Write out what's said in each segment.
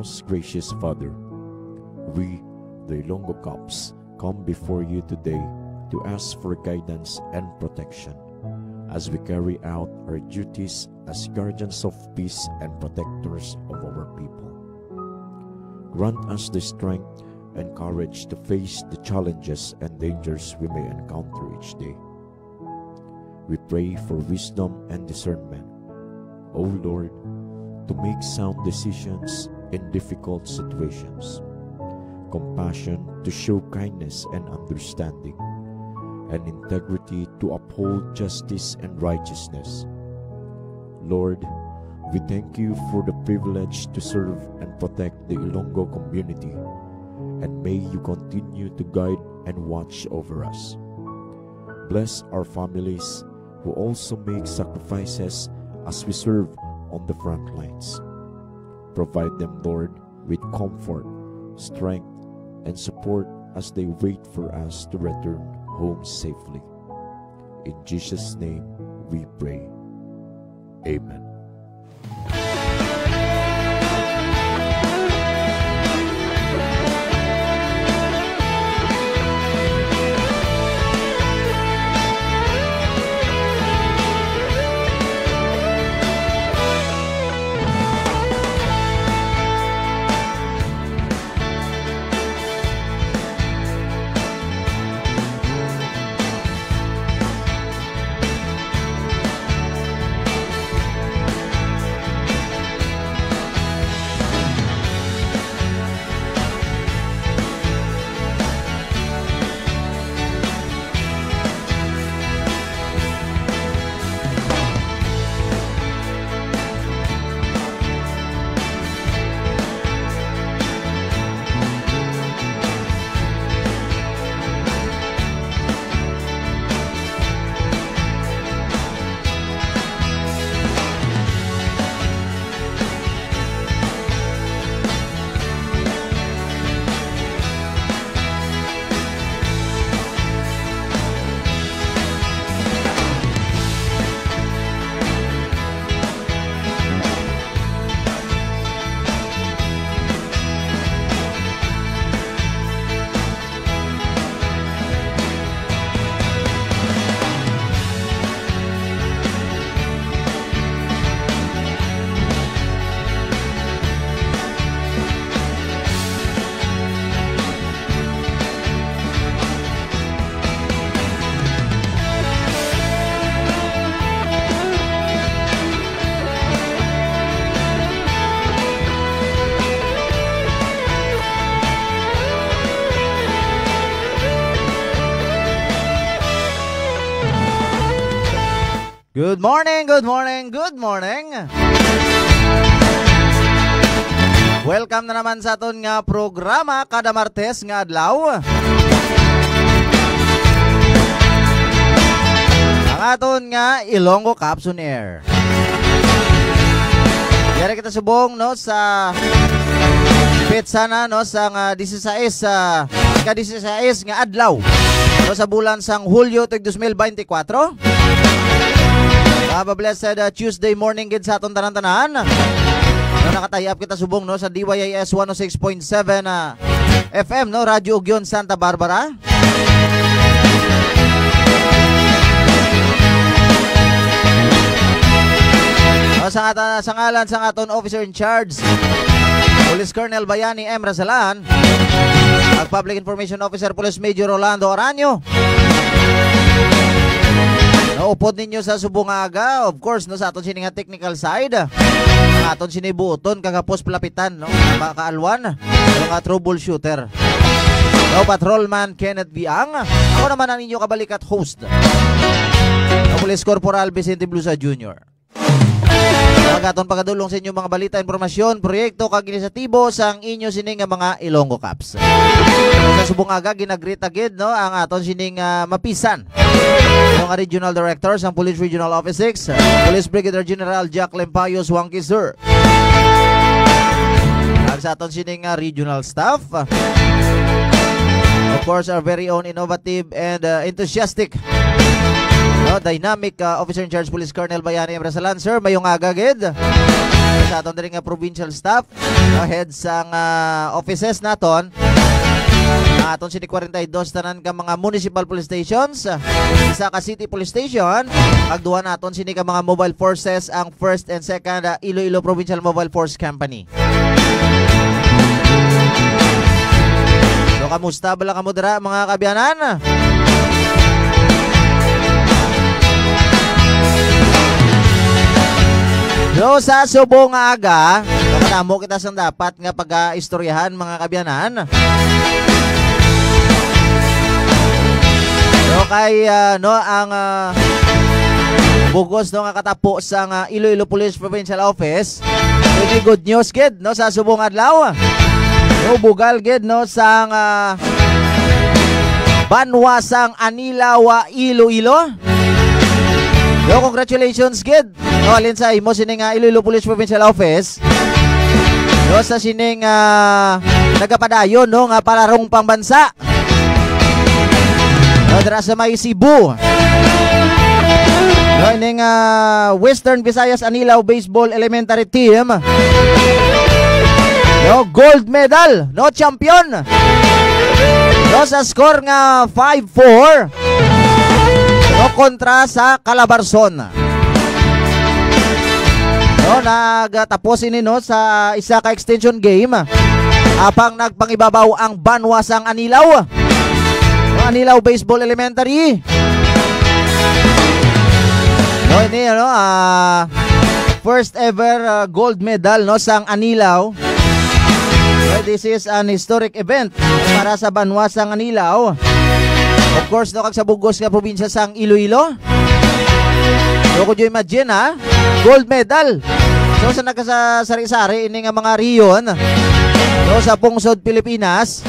most gracious Father, we, the Ilonggo Caps, come before you today to ask for guidance and protection as we carry out our duties as guardians of peace and protectors of our people. Grant us the strength and courage to face the challenges and dangers we may encounter each day. We pray for wisdom and discernment, O Lord, to make sound decisions in difficult situations, compassion to show kindness and understanding, and integrity to uphold justice and righteousness. Lord, we thank you for the privilege to serve and protect the Ilonggo community, and may you continue to guide and watch over us. Bless our families who also make sacrifices as we serve on the front lines. Provide them, Lord, with comfort, strength, and support as they wait for us to return home safely. In Jesus' name we pray. Amen. Good morning, good morning, good morning. Welcome na naman sa aton nga programa kada Martes nga adlaw. Ang aton nga Ilonggo Caps on Air. Yari kita subong no sa petsa na no sa nga 16 nga adlaw no sa bulan sang Hulyo 2024. Have a blessed Tuesday morning gid sa aton tanan-tanan. No, nakatayap kita subong no sa DYIS 106.7 FM no, Radyo Ugyon Santa Barbara. No, sa ngalan sang aton officer in charge, Police Colonel Bayani M. Razalan, at Public Information Officer Police Major Rolando Aranyo. Naupod ninyo sa subong aga, of course, no, sa aton sini nga technical side. Aton sini buton kagapos palapitan, no, makaalwan, mga troubleshooter. No, Patrolman Kenneth Biang. Ako naman ang inyo kabalikat host, no, Police Corporal Vicente Blusa Jr. Pagaton pagadulong sa inyo mga balita, informasyon, proyekto kag inisatibo sang inyo sining mga Ilonggo Caps. Sa subong aga ginagreet agad no ang aton sining mapisan. Ang Regional Director sang Police Regional Office 6, Police Brigadier General Jack Lempayos Wangki Sir. Ang sa aton sining regional staff, of course, our very own innovative and enthusiastic, no, dynamic officer in charge Police Colonel Bayani M. Razalan. Sir, mayong aga gid. Sa aton diri nga provincial staff, no, heads sang offices naton. Aton sini 42 tanan ka mga municipal police stations, isa ka city police station, agduha naton sini ka mga mobile forces ang 1st and 2nd Iloilo Provincial Mobile Force Company. So kamusta bala kamo dira mga kabyanan? So sa subong nga aga, kanamo kita sang dapat nga pag-istoryahan mga kabyanan. So kay ang bugos no nga katapo sa Iloilo Police Provincial Office. Very good news gid no sa subong adlaw. No bugal gid no sang Banwasang Anilaw, Iloilo. No congratulations gid. No alin sa imo sining Iloilo Police Provincial Office. No sa sining nagapadayon no nga palarong pangbansa. No dira sa may Cebu. No ining Western Visayas Anilaw Baseball Elementary Team. No gold medal, no champion. No sa score nga 5-4. No kontra sa Calabarzon. No nagtapos ini no sa isa ka extension game. Apang nagpangibabaw ang Banwasang Anilaw. No, Anilaw Baseball Elementary. No ini no first ever gold medal no sang Anilaw. So, this is an historic event para sa Banwasang Anilaw. Of course, no, kag sa bugos nga probinsya sang Iloilo. So, could you imagine, gold medal. So, sa nagkasari-sari, ini nga mga riyon, no, sa pungsod Pilipinas,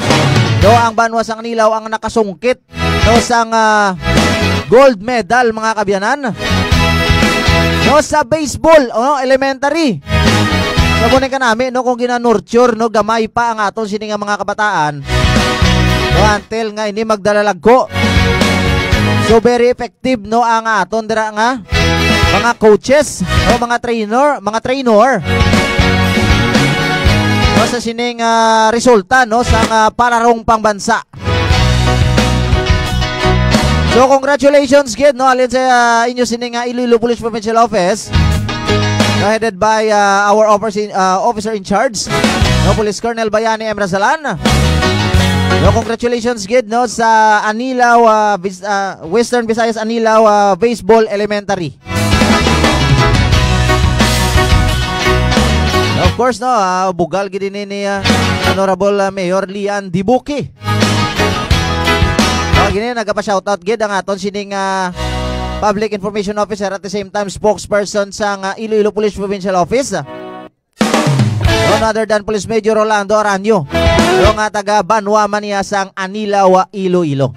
no, ang Banwasang Anilaw ang nakasungkit, no, sang gold medal, mga kabyanan. No, sa baseball, no, elementary. Sabunin ka namin, no, kung ginanurture, no, gamay pa ang aton sini nga mga kabataan. No, until nga ini magdalalagko. So very effective no ang aton dira nga mga coaches, no, mga trainer. No, sa sining resulta no sa palarong pangbansa. So congratulations gid no alin sa inyo sining Iloilo Police Provincial Office. No, headed by our officer in charge, no, Police Colonel Bayani M. Razalan. No, congratulations gid no sa Anilaw Western Visayas Anilaw Baseball Elementary. Of course no, bugal gid ni Honorable Mayor Lian Dibuki. No, gini nagapa-shoutout gid ang aton sining Public Information Officer at the same time spokesperson sa Iloilo Police Provincial Office. None other than Police Major Rolando Aranyo. Yung taga Banwa Maniasang Anilaw, Iloilo.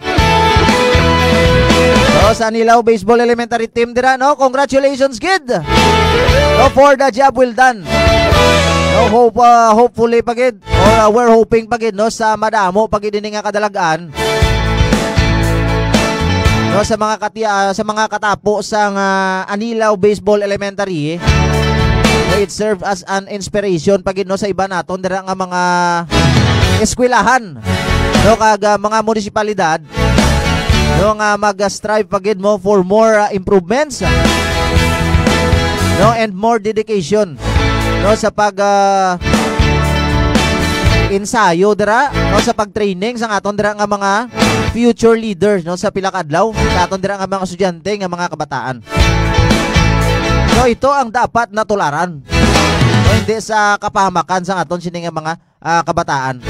So sa Anilaw Baseball Elementary Team dira no, congratulations kid. No, for the job well done. No, hopefully pagid or we're hoping pagid no sa madamo pagid ini nga kadalagan. No, sa mga katapo sa Anilaw Baseball Elementary. It served as an inspiration pagid no sa iba naton dira nga mga eskwelahan no kag mga munisipalidad no nga mag-strive pagid mo for more improvements no and more dedication no sa pag ensayo dira no sa pag-training sa aton dira nga mga future leaders no sa pila ka adlaw sa aton dira nga mga estudyante nga mga kabataan. So ito ang dapat natularan. No, hindi sa kapahamakan sa aton sining mga kabataan.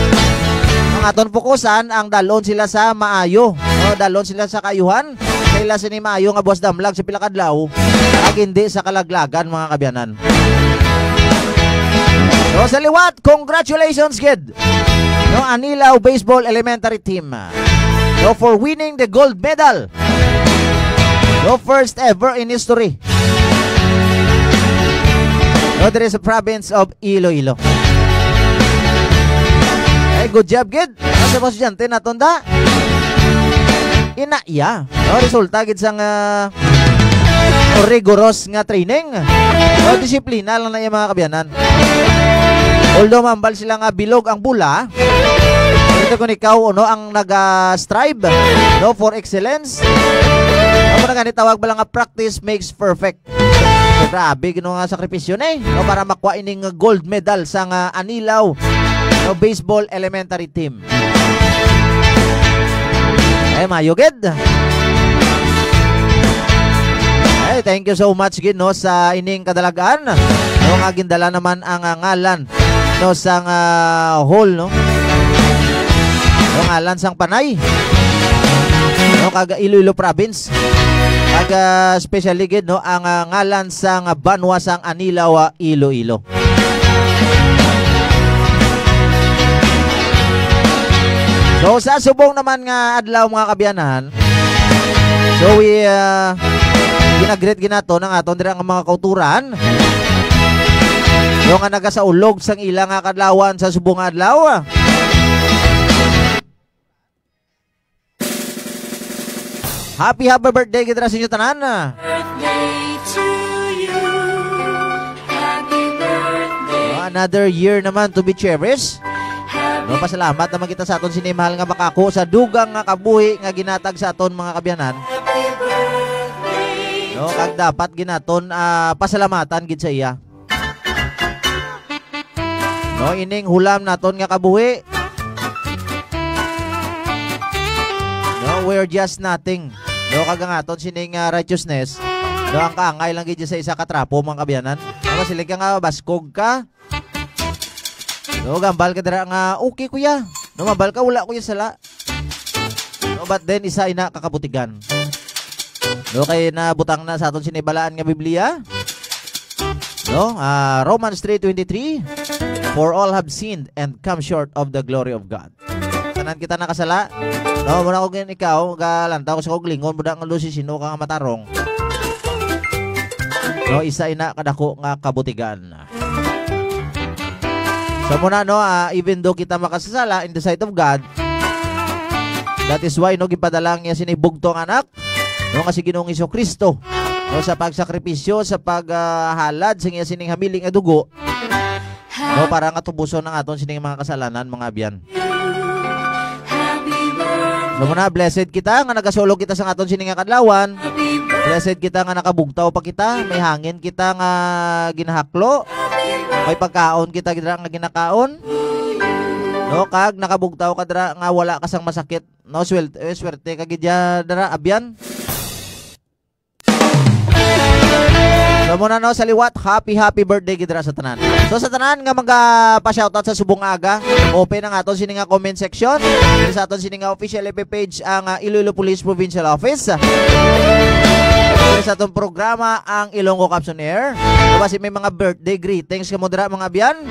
Ang aton fokusan ang dalon sila sa maayo. No, dalon sila sa kayuhan. Sila sini maayo nga buwas damlag sa pila ka adlaw. Ag hindi sa kalaglagan mga kabyanan. So sa liwat, congratulations kid. No, Anilaw Baseball Elementary Team. No, for winning the gold medal. No, first ever in history. No, there is a province of Iloilo. Hey, good job, kid. Nasa mas dyan, natonda. Inaiya. No, resulta, kid, sang o rigorous nga training. O disiplina lang na yung mga kabyanan. Although mambal sila nga bilog ang bula, ito kung ikaw ang nag-strive for excellence. Ano na ganit tawag ba lang nga practice makes perfect. So, grabe gino nga sakripisyo na para makuha ining gold medal sa nga Anilaw baseball elementary team. Mayugid. Thank you so much gid sa ining kadalagaan. Nga gindala naman ang ngalan sang hall ngalan sang Panay kaga Iloilo province kaga especially gid ang ngalan sang banwa sang Anilaw Iloilo. So sa subong naman nga adlaw mga kabyanan, so we ginagreet ginato ng aton dira nga mga kauturan nga nagasaulog sang ilang nga kadlawan sa subong adlaw. Happy birthday gidra sa inyo tanan. Birthday to you. Happy birthday. Another year naman to be cherished. Pasalamat naman kita sa aton sinimahal nga makako sa dugang nga kabuhi nga ginatag sa aton mga kabyanan. Happy birthday. Kag dapat ginaton pasalamatan gid sa iya. Ining hulam naton nga kabuhi. We're just nothing. Kag ang aton sining righteousness. Ang kaangay lang gid sa isa ka trapo mga kabyanan. Masilig ka nga baskog ka. Gambal ka dira nga okay kuya. Mabal ka wala kuya sala. But then isa ina kakabutigan. Kay nabutang na sa aton sinibalaan nga Biblia. Romans 3:23, for all have sinned and come short of the glory of God. Tanan kita nakasala. Muna ko ganyan ikaw, galanta ko sa koglingon, muna nga lusi sino ka nga matarong. Isa ina kadako nga kabutigan. So muna even though kita makasasala in the sight of God, that is why gipadalang niya sinibugtong anak kasi Ginoong Jesucristo sa pagsakripisyo, sa paghalad sa iya sining hamiling nga dugo para nga tubuson ng aton sining mga kasalanan mga abyan. So muna blessed kita nga nagasulog kita sa aton sining nga kadlawan. Blessed kita nga nakabugtaw pa kita, may hangin kita nga ginahaklo, may pagkaon kita dira nga ginakaon. Kag nakabugtaw ka dira nga wala kasang masakit. Swerte ka gid dira abyan. So muna sa liwat, happy birthday gidra sa tanan. So sa tanan nga magpa-shoutout sa subong aga, open ang aton sining nga comment section. Sa aton sining nga official FB page ang Iloilo Police Provincial Office. Sa atong programa ang Ilonggo Caps on Air. Kasi may mga birthday greetings kamo dira mga abyan.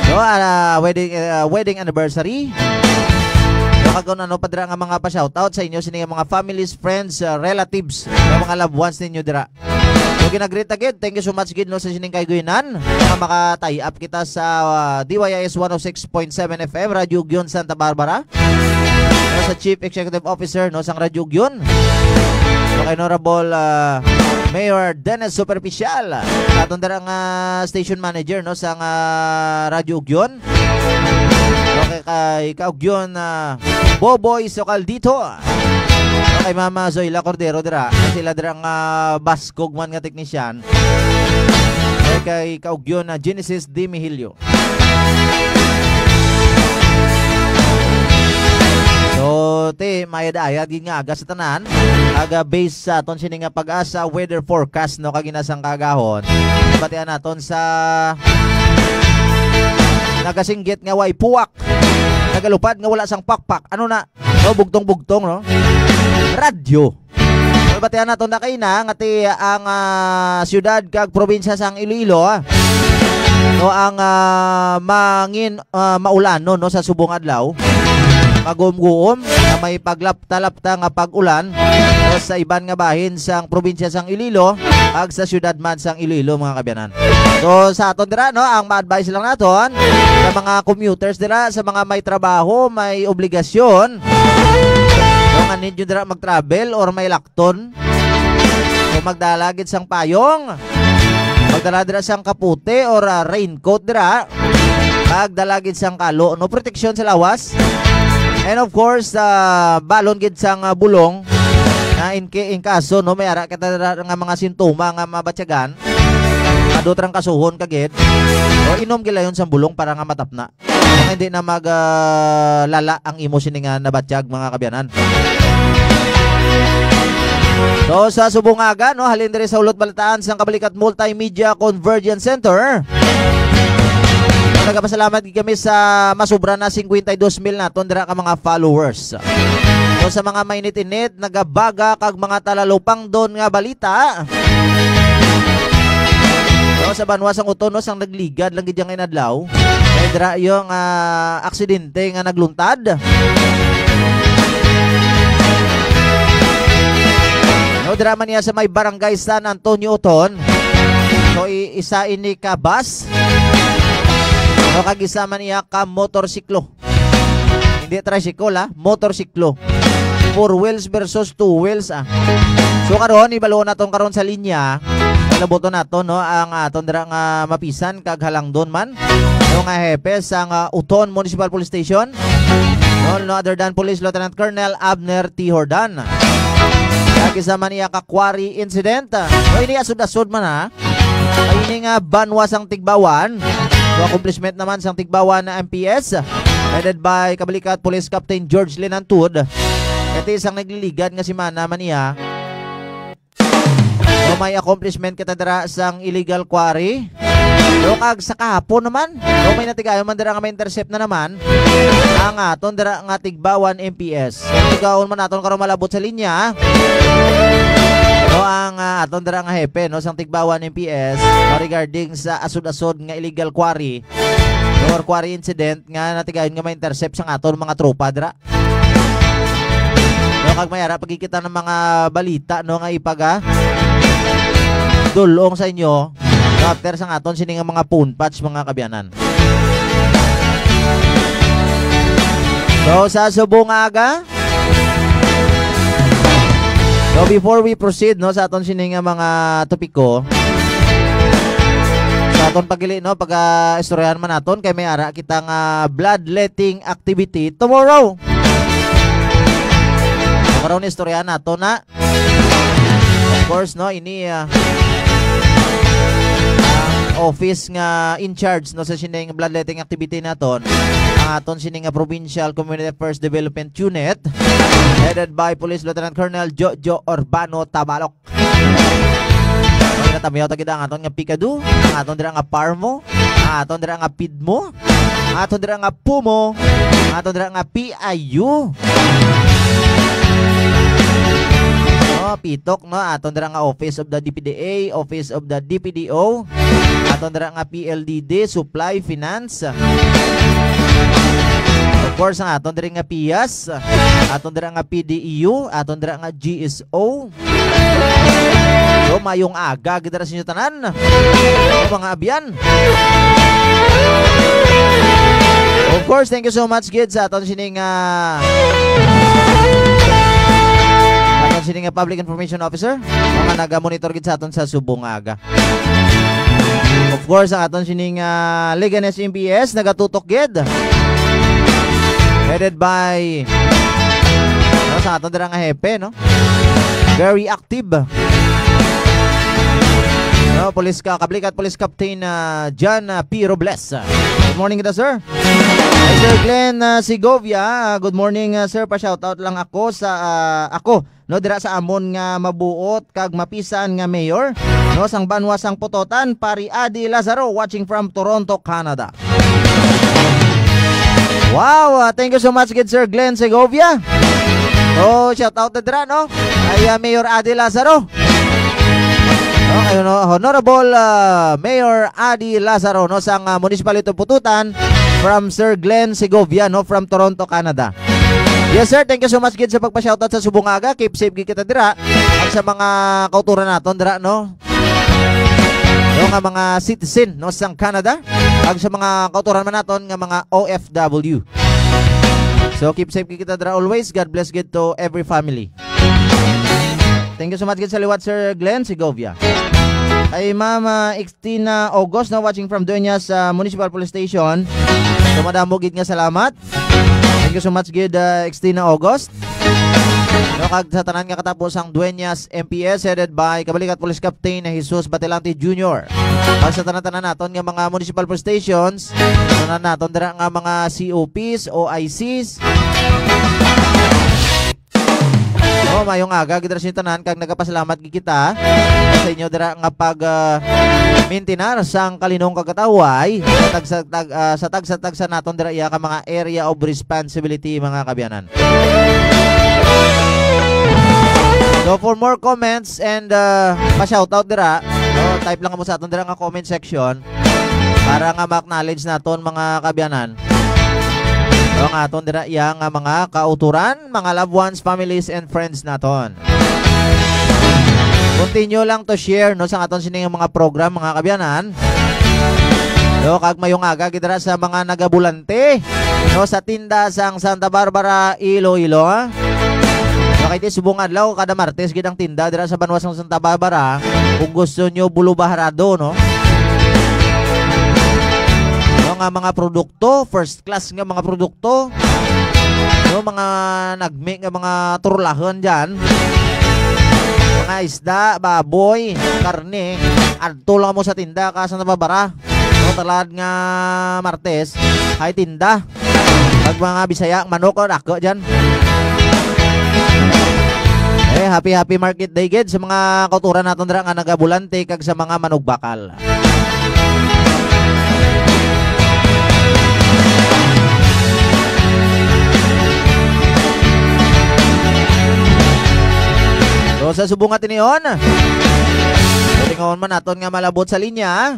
So wedding anniversary. Kagawon padra nga mga pa-shoutout sa inyo sining mga families, friends, relatives, mga loved ones ninyo dira. So ginagreet agad, thank you so much gid sa sining kayguinan nga maka-tie up kita sa DYIS 106.7 FM Radyo Gyon Santa Barbara. Sa Chief Executive Officer sang Radyo Gyon. So kay Honorable Mayor Dennis Superficial, atong dara nga station manager sang Radyo Gyon. Okay, kay Kaugyon Boboy Socaldito. Kay Mama Zoila Cordero dira. Sila dira nga baskog man nga teknisyan. Kay Kaugyon Genesis D. Mihilio. So, mayad-ayad gid nga aga sa tanan. Aga based sa aton sini nga pag-asa weather forecast kaginasang kagahon. Batian naton sa nagasinggit nga way puwak. Nagalupad nga wala sang pakpak. Ano na? Bugtong-bugtong, no? Radyo. Batian naton na kay na nga ang siyudad kag probinsya sang Iloilo ang mangin maulan sa subong adlaw. Magumguom na may paglapta-lapta nga pag-ulan sa iban nga bahin sang probinsya sang Iloilo ag sa siyudad man sang Iloilo mga kabyanan. So sa aton dira ang ma-advise lang naton sa mga commuters dira, sa mga may trabaho, may obligasyon, nga need nyo dira mag-travel or may lakton. So magdala gid sang payong. Magdala dira sang kaputi or raincoat dira. Magdala gid sang kalo, no, protection sa lawas. And of course, balon gid sang bulong na in kaso no may ara kita nga mga sintoma nga mabatyagan. Adutrang kasuhon kagid. O inom gila yon sa bulong para nga matapna. Kung hindi na lala ang imo sini nga nabatyag mga kabyanan. So sa Subungaga no, halin diri sa ulot balitaan sang Kabalikat Multimedia Convergence Center. Nagapasalamat kami sa masubra na 52,000 naton dira ka mga followers. So sa mga mainit-init, nagabaga kag mga talalupang doon nga balita. So sa banwa sang uton no, sang nagligad lang gid yang inadlaw. Kay dira yung aksidente nga nagluntad. No, dira man niya sa may barangay San Antonio Uton. So isa ini ka bus. No, kag-isa man niya ka motorsiklo. Hindi tricycle motorsiklo. 4 wheels versus 2 wheels So karon ibalo naton karon sa linya. Nabuto naton no ang aton dira nga mapisan kag halangdon man. No nga hepe sa Uton Municipal Police Station. No other than Police Lieutenant Colonel Abner T. Hordan. Kag-isa man niya ka quarry incident. No ini asud-asud man Ini nga banwa sang Tigbawan. So accomplishment naman sang Tigbawan na MPS headed by Kabalikat Police Captain George Linantud. Kati isang nagliligad nga si Mana Mania. So may accomplishment kita dira sang illegal quarry. So kag sa kahapon naman, so may natigayon man dira nga may intercept na naman ang aton dira nga Tigbawan MPS. So tigawon man naton karon malabot sa linya. No ang aton dira nga hepe no sang Tigbawan MPS no, regarding sa asud-asud nga illegal quarry or quarry incident nga natigayon nga ma-intercept sang aton mga tropa dira. No kag mayara pagkikita ng mga balita no nga ipaga dulong sa inyo no, after sang aton sini nga mga phone patch mga kabyanan. So sa Subungaga. So before we proceed no sa aton sini nga mga topiko, sa aton pagili no istoryahan man naton kay may ara kita nga bloodletting activity tomorrow. Karon istoryahan naton na. Of course no ini office nga in charge no sa sini nga bloodletting activity naton. Ang aton sini nga Provincial Community Affairs Development Unit headed by Police Lieutenant Colonel Jojo Urbano Tabalok. Natamiyaw ta kita ang aton nga Pikadu, ang aton dira nga Parmo, ang aton dira nga Pidmo, ang aton dira nga Pumo, ang aton dira nga PIU. Pitok no aton dira nga Office of the DPDA, Office of the DPDO, aton dira nga PLDD, Supply Finance. Of course ang aton dira nga PIAS, aton dira nga PDEU, aton dira nga GSO. So mayong aga gidara sa inyo tanan. Mga abyan. Of course, thank you so much kids sa aton sining sining Public Information Officer, mga naga-monitor gid sa aton sa Subungaga. Of course, ang aton sining Liganes MPS nagatutok gid. Headed by sa aton dira nga hepe no. Very active. No, Kabalikat Police Captain John P. Robles. Good morning kita sir. Hi, Sir Glenn Segovia. Good morning sir. Pa-shoutout lang ako sa ako no dira sa amon nga mabuot kag mapisan nga mayor no sang banwa sang Putotan, Pari Adi Lazaro watching from Toronto, Canada. Wow, thank you so much good Sir Glenn Segovia. Oh, shoutout na dira no ay Mayor Adi Lazaro. No, Honorable Mayor Adi Lazaro no sang Municipality of Pututan from Sir Glenn Segovia no from Toronto, Canada. Yes sir, thank you so much gid sa pagpa-shoutout sa Subungaga. Keep safe gid kita dira at sa mga kauturan naton dira no. No nga mga citizen no sang Canada ag sa mga kauturan man naton nga mga OFW. So keep safe gid kita dira always. God bless gid to every family. Thank you so much gid sa liwat Sir Glenn Segovia. Kay Mama Ixtina August na watching from Dueñas Municipal Police Station. So madamo gid nga salamat. Thank you so much gid Ixtina August. No, kag sa tanan nga katapos ang Dueñas MPS headed by Kabalikat Police Captain na Jesus Batelante Jr. Pag sa tanan naton nga mga municipal police stations, tanan naton dira nga mga COPs, OICs. No, mayong aga gid sa tanan kag nagapasalamat gid kita sa inyo dira nga pag maintenance sang kalinong kagataway sa tag sa naton dira iya ka mga area of responsibility mga kabyanan. So for more comments and pa-shoutout dira, type lang mo sa aton dira nga comment section para nga ma-acknowledge naton mga kabyanan. So nga aton dira iya nga mga kauturan, mga loved ones, families and friends naton. Continue lang to share no sa aton sining mga program mga kabyanan. No, kag mayong aga gid dira sa mga nagabulante no sa tinda sang Santa Barbara, Iloilo. Kay di subong adlaw kada Martes gid ang tinda dira sa Banwas ng Santa Barbara. Kung gusto nyo bulubaharado no. Mga produkto, first class nga mga produkto. No, mga nagmi nga mga turlahon diyan. Mga isda, baboy, karne, adto lang mo sa tinda ka Santa Barbara. No, talad nga Martes, hay tinda. Pag mga Bisaya, manok o dako diyan. Happy market day gid sa mga kauturan naton dira nga nagabulante kag sa mga manugbakal. So sa subong atin niyon, tingon man naton nga malabot sa linya.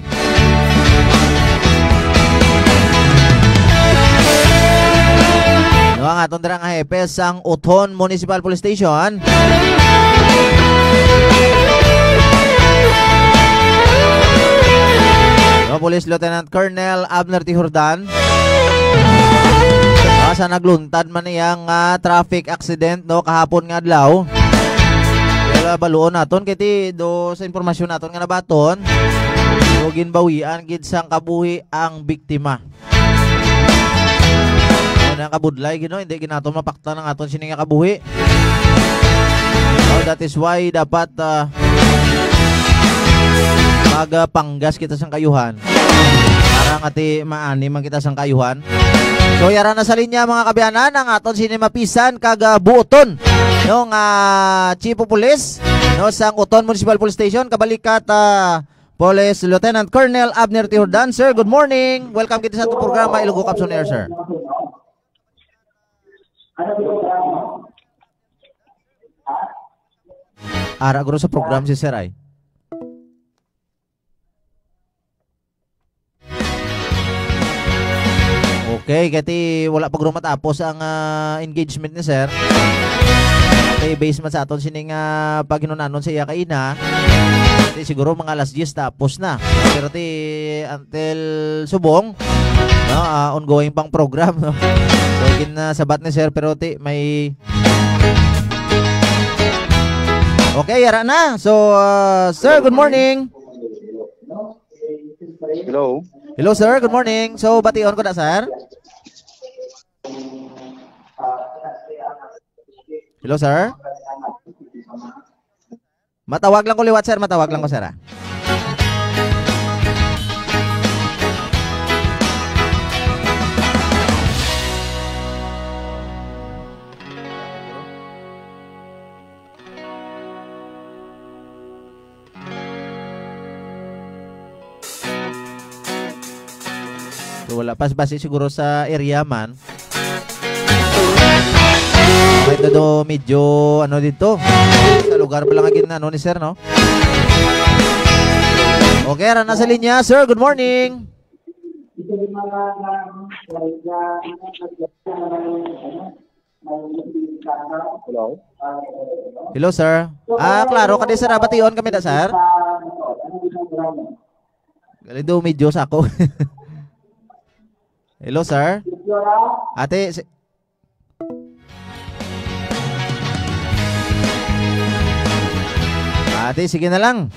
No, ang aton dira nga hepe sang Uton Municipal Police Station. No, Police Lieutenant Colonel Abner T. Jordan. Sa nagluntad man iyang traffic accident no kahapon nga adlaw. Wala baluon naton kiti do sa impormasyon naton nga nabaton. So ginbawian gid sang kabuhi ang biktima. Ang kabudlay gino hindi ginato mapakta ng aton sini nga kabuhi. So that is why dapat magpanggas kita sang kayuhan para ngati maani man kita sang kayuhan. So yara na sa linya mga kabyanan ang aton sini mapisan kag buoton no nga Chief of Police no sang Uton Municipal Police Station kabalikat Police Lieutenant Colonel Abner T. Jordan. Sir, good morning. Welcome kita sa atong programa Ilonggo Caps on Air, sir. Ara guro sa program si Sir ay. Okay, kati wala pa guro matapos ang engagement ni Sir. Okay, base man sa aton sining paghinunanon sa iya kaina. Kati siguro mga alas 10 tapos na. Pero ti until subong no, ongoing pang program no. So sabat ni Sir pero ti may okay, yara na. So Sir, good morning. Hello. Hello sir, good morning. So bation ko na sir. Hello sir. Matawag lang ko liwat sir, matawag lang ko sir. So, wala pas base siguro sa area man. Ito do medyo ano dito. Sa lugar pa lang agad na ano ni sir no. Okay, rana sa linya sir. Good morning. Hello. Hello sir. Klaro ka di sir, bation kami da sir. Galido medyo sa ako. Hello sir. Ate Ate, sige na lang.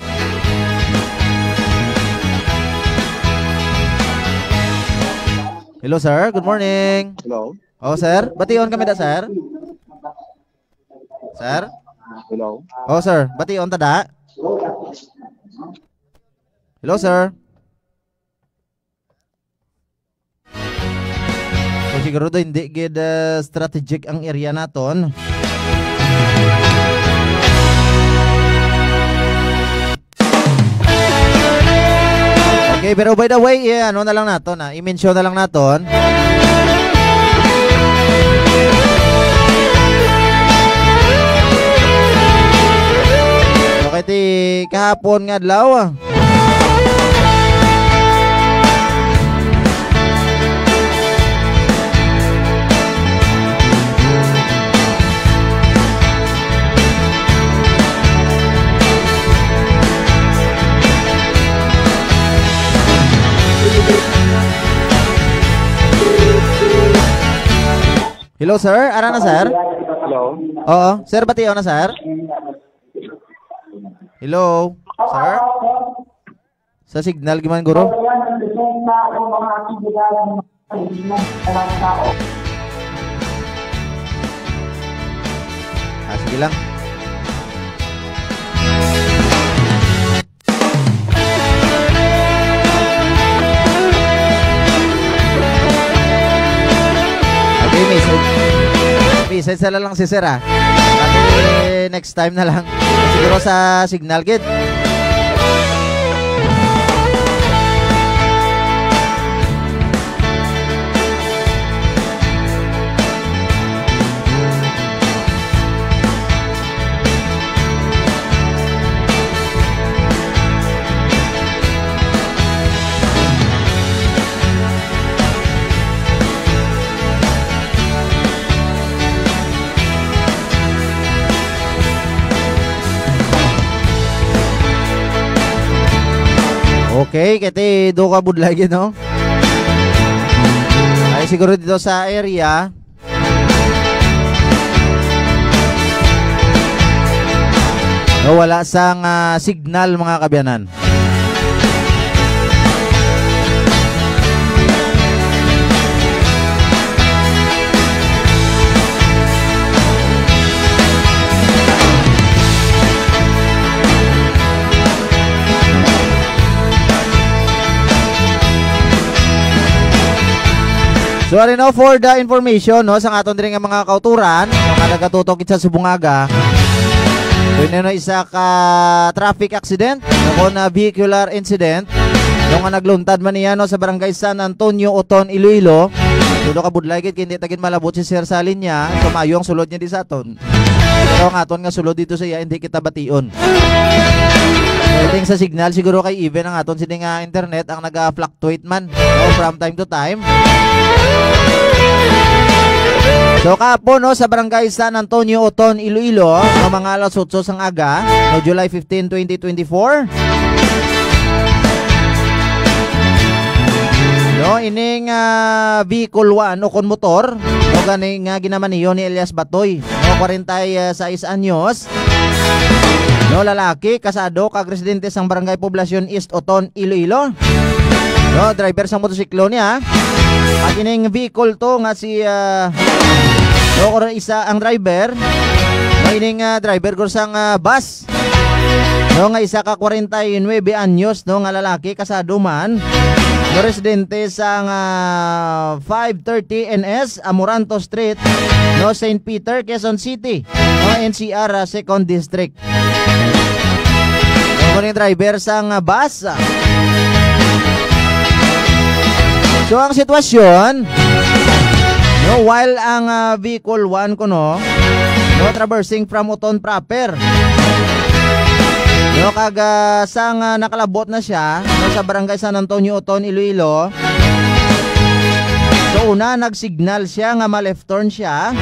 Hello, sir. Good morning. Hello? Oh, sir. Bation kami da, sir. Sir? Hello? Oh, sir. Bation ta da. Hello, sir. So, siguro do hindi gid strategic ang area naton. Okay, pero by the way, ano na lang naton, i-mention na lang naton. Okay, ti kahapon nga adlaw. Hello, sir. Ara na, sir? Hello? Oo. Sir, batiyo na, sir? Hello? Sir? Sa signal, giman, guro? Sige lang. Message na lang si sir At next time na lang. Siguro sa signal gate. Okay, kati do ka budlay no. Ay siguro dito sa area. No, wala sang signal mga kabyanan. So ano for the information no sa aton diri nga mga kauturan nga nagatutok sa Subungaga. So ino isa ka traffic accident, ako na vehicular incident no nga nagluntad man niya no sa barangay San Antonio, Oton, Iloilo. Tudo ka budlay gid hindi tagin malabot si Sir sa linya, sumayo ang sulod niya di sa aton. Pero ang aton nga sulod dito sa iya hindi kita bation. Pwedeng sa signal siguro kay even ang aton sini nga internet ang naga-fluctuate man no, from time to time. So kapo no sa barangay San Antonio, Oton, Iloilo no mga alas 8 sang aga no July 15, 2024. No ining vehicle 1 o kon motor no ganing nga ginaman niyo ni Elias Batoy no 46 anyos. No lalaki kasado kag residente sang barangay Poblacion East, Oton, Iloilo. No driver sang motosiklo niya. At ining vehicle to nga si no isa ang driver. No ining driver ko sang bus. No nga isa ka 49 anyos no nga lalaki kasado man. No residente sang 530 NS Amoranto Street, no St. Peter, Quezon City, no NCR 2nd District. No ining driver sang bus. So ang sitwasyon no while ang vehicle 1 ko no traversing from Oton proper no kaga sang nakalabot na siya no sa barangay San Antonio, Oton, Iloilo. So una nagsignal siya nga ma-left turn siya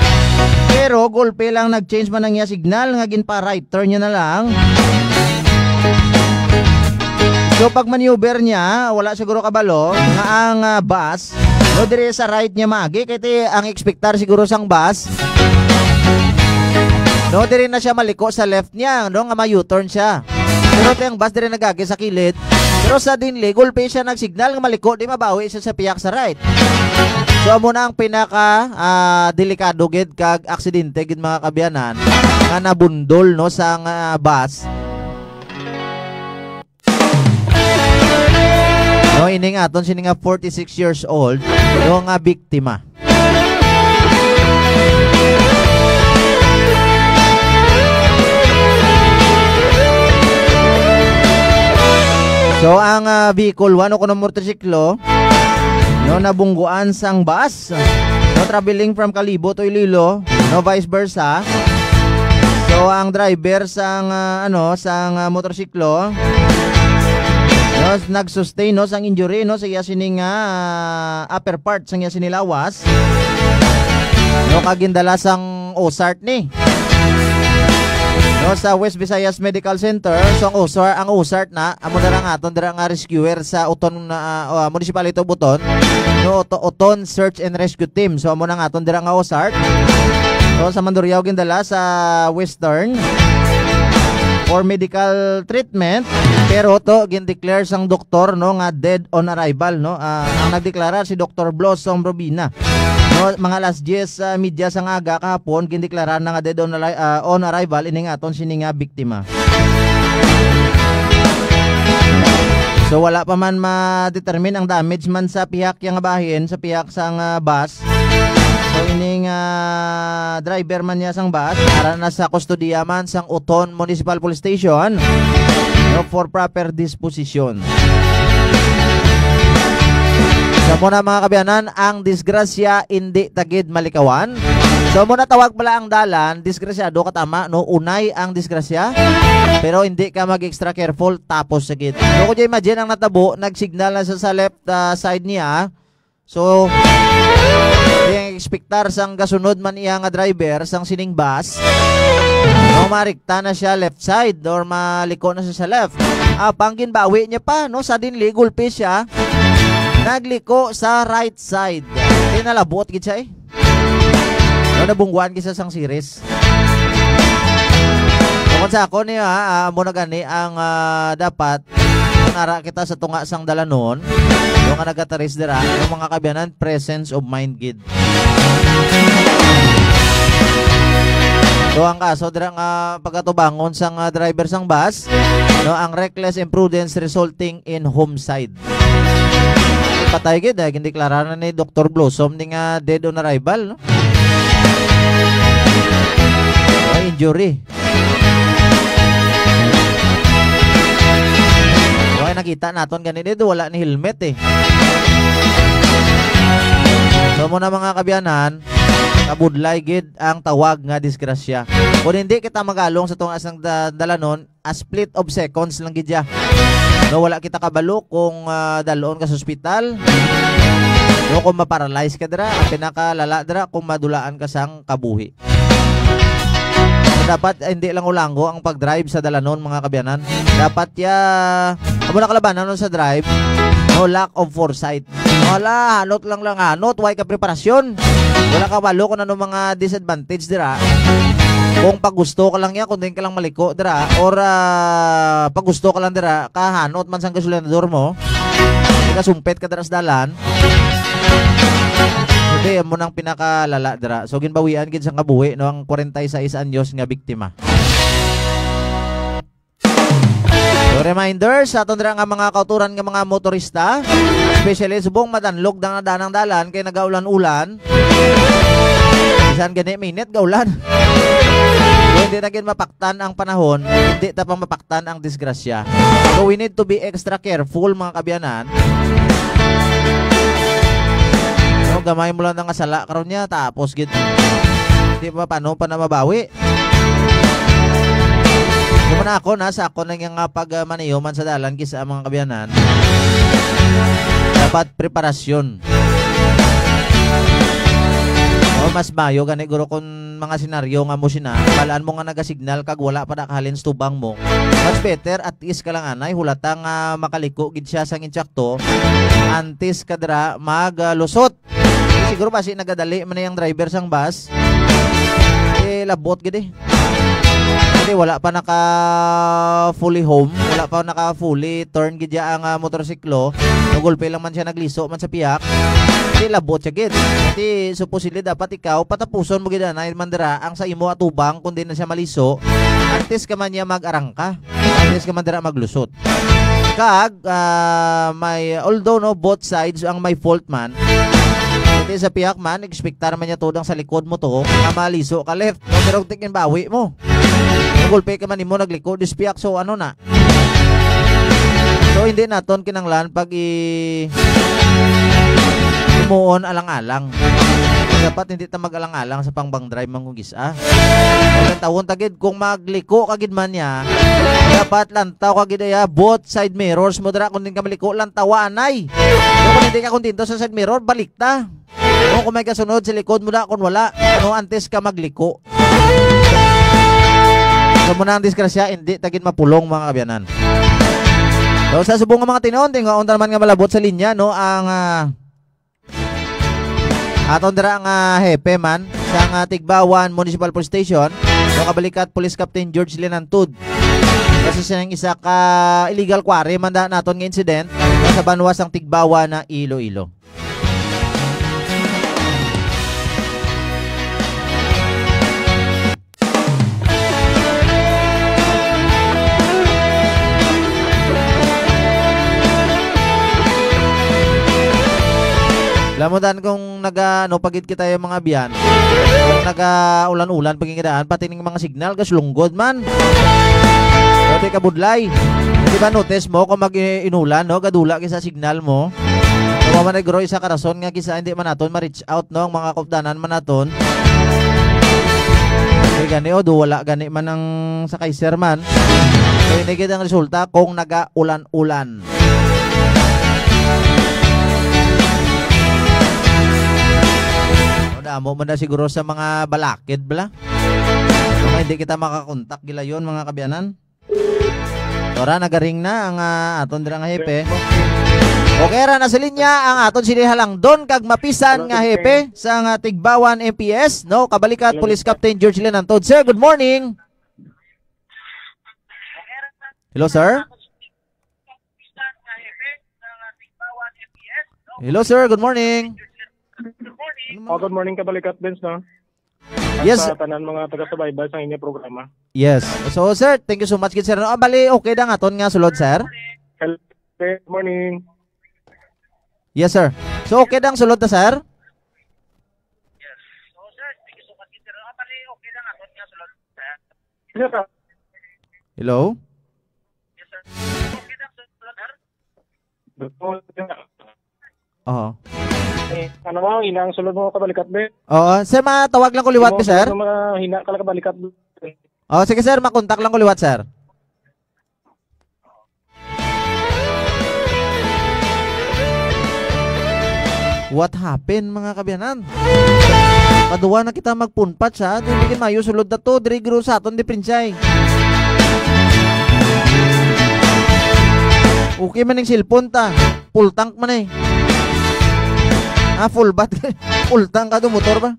pero golpe lang nag-change man ang iya signal nga ginpa right turn niya na lang. So pag maneuver niya, wala siguro kabalo nga ang bus, no dire sa right niya magi kay ang expectar siguro sang bus. No dire na siya maliko sa left niya, no nga ma-U-turn siya. Pero tayong bus dire nagagi sa kilid. Pero sa dinli, gulpe siya nagsignal nga maliko, di mabawi siya sa piyak sa right. So amo na ang pinaka delikado gid kag aksidente gid mga kabyanan nga nabundol no sang bus. No ining aton sini nga 46 years old no nga biktima. So ang vehicle 1 o kuno motorsiklo no nabungguan sang bus no traveling from Kalibo to Iloilo no vice versa. So ang driver sang sang motorsiklo no nag-sustain no sang injury no sa iya sining upper part sang iya sinilawas no kagindala sang OSART ni no sa West Visayas Medical Center. So ang OSART na amo dara nga aton dara nga rescuer sa Uton Municipality of Buton no Uton Search and Rescue Team. So amo na nga aton dara nga OSART. So sa Mandurriao gindala sa Western for medical treatment, pero to gindeclare sang doktor no nga dead on arrival no. Ang nagdeklara si Dr. Blossom Robina. No, mga last 10 media sang aga kahapon gindeklara na nga dead on arrival ining aton sini nga biktima. So wala pa man ma-determine ang damage man sa pihak yang bahin sa pihak sang bus. So ining driver man niya sang bus ara na sa kustodiya man sang Uton Municipal Police Station no, for proper disposition. So muna mga kabyanan, ang disgrasya hindi tagid malikawan. So muna tawag pala ang dalan, disgrasyado katama no, unay ang disgrasya. Pero hindi ka mag-extra careful tapos sagid. So kung imagine ang natabo, nagsignal na sa left side niya. So yung expectar sang kasunod man iya nga driver sang sining bus. No, marikta na siya left side or maliko na siya sa left. Panggin bawi niya pa no, sa dinli gulpi siya. Nagliko sa right side. Tinalabot gid siya eh. No, nabungguan gid sang series. Kung sa ako niya mo na gani ang dapat nara kita sa tunga sang dalanon yung nga nagataris dira yung mga kabyanan presence of mind gid. So ang kaso dira nga pagkatubangon sang driver sang bus no, ang reckless imprudence resulting in homicide. Patay gid gindeklara na ni Dr. Blossom ni nga dead on arrival no. Injury. Okay, nakita naton ganito dito wala ni helmet eh. So muna mga kabyanan, kabudlay gid ang tawag nga disgrasya. Kung hindi kita magalong sa tungas ng dalanon, a split of seconds lang gid ya. No, wala kita kabalo kung dalon ka sa ospital. No, kung maparalyze ka dira, ang pinakalala dira kung madulaan ka sang kabuhi. So, dapat hindi lang ulanggo ang pag-drive sa dalanon mga kabyanan. Dapat amo na kalabanan sa drive. No, lack of foresight. Wala, hanot lang hanot, why ka preparasyon. Wala ka balo kung ano mga disadvantage dira. Kung pag gusto ka lang yan, kung din ka lang maliko dira, or pag gusto ka lang dira, kahanot man sang gasolinador mo, kasumpet ka dira sa dalan, hindi mo nang pinakalala dira. So ginbawian gid sang kabuhi no, ang 46 anyos nga biktima. So reminder sa aton dira nga mga kauturan nga mga motorista, especially subong madanlog na danang dalan kay nagaulan-ulan. Bisan gani minute gaulan. Kung hindi na gid mapaktan ang panahon, hindi ta pang mapaktan ang disgrasya. So we need to be extra careful mga kabyanan. No, gamay mo lang ng asala karon niya tapos gid hindi pa paano pa na mabawi. Kung na ako nasa ako nang nga pagmaniyo man sa dalan kisa mga kabyanan. Dapat preparasyon. O mas mayo gani guro kung mga senaryo nga mo sina, balaan mo nga nagasignal kag wala pa nakahalin tubang mo. Much better at least ka lang anay hulata nga makaliko gid siya sang insakto antes kadra maglusot. Siguro basi nagadali man yang driver sang bus. Labot gid eh. Kasi wala pa naka fully home, wala pa naka fully turn gid ang motorsiklo. Nagulpe lang man siya nagliso man sa piyak. Di labot siya gid. Kasi supposedly dapat ikaw patapuson mo gid na mandira ang sa imo atubang kundi na siya maliso. Antes ka man niya mag-arangka. Antes ka man dira maglusot. Kag may although no both sides ang may fault man. Kasi sa piyak man expectar man niya tudang sa likod mo to na maliso ka left. No, pero tingin bawi mo. Nagulpe ka man nimo nagliko dis piyak so ano na. So hindi naton kinanglan pag umuon alang-alang. Dapat hindi ta mag-alang-alang sa pangbang drive man kung gisa. Kung tawon tagid kung magliko kagid man niya, dapat lantaw kagid ya both side mirrors mo dira kun din ka maliko lantawa anay. Kung hindi ka kontento sa side mirror, balik ta. Kung may kasunod sa likod mo na kung wala, ano antes ka magliko. So muna ang diskrasya, hindi tagid mapulong mga kabyanan. So sa subong nga mga tinon, tinga unta naman nga malabot sa linya no ang aton dira nga hepe man sa Tigbawan Municipal Police Station, so kabalikat Police Captain George Linantud. Kasi siya ng isa ka illegal quarry man da naton nga incident sa banwas ang Tigbawan na Iloilo. Lamutan kung pagit kita yung mga biyan, kung ulan-ulan pagingidaan, pati ng mga signal, kaslunggod man. Pati kabudlay. Di ba notice mo kung mag-inulan, no? Kadula kisa signal mo. So, managro isa karason nga kisa hindi man naton ma-reach out, no? Ang mga kupdanan man naton. Kasi gani, wala gani man ang sa Kaiser man. So, inigid ang resulta kung naga-ulan-ulan. Damo man na siguro sa mga balakid bala. So, hindi kita makakontak gila yon mga kabyanan. Tora nagaring na ang aton dira nga hepe. Okay ra na sa linya ang aton sinihalang don kag mapisan nga hepe sa nga Tigbawan MPS no kabalikat Police Captain George Linantud. Sir, good morning. Hello sir. Hello sir, good morning. Good morning kabalikat Benz no. Yes. Sa tanan mga taga-subaybay sa inyong programa. Yes. So sir, thank you so much kid sir. No, bali okay da nga aton nga sulod sir. Hello, good morning. Yes sir. So okay dang sulod ta sir? Yes. So sir, thank you so much kid sir. Bali okay da nga aton nga sulod sir. Yes sir. Hello? Yes sir. Okay da sulod sir. Oo. Ano mo, inang sulod mo kabalikat be? Oo, sir, matawag lang ko liwat ko, sir. Ano mga hina ka kabalikat be? Oo, sige, sir, makontak lang ko liwat, sir. What happened, mga kabyanan? Kaduwa na kita magpunpat siya. Hindi mayo sulod na to. Diri giro sa aton di prinsay. Okay man yung cellphone ta. Full tank man eh. Full bat. Full tank ka do motor ba?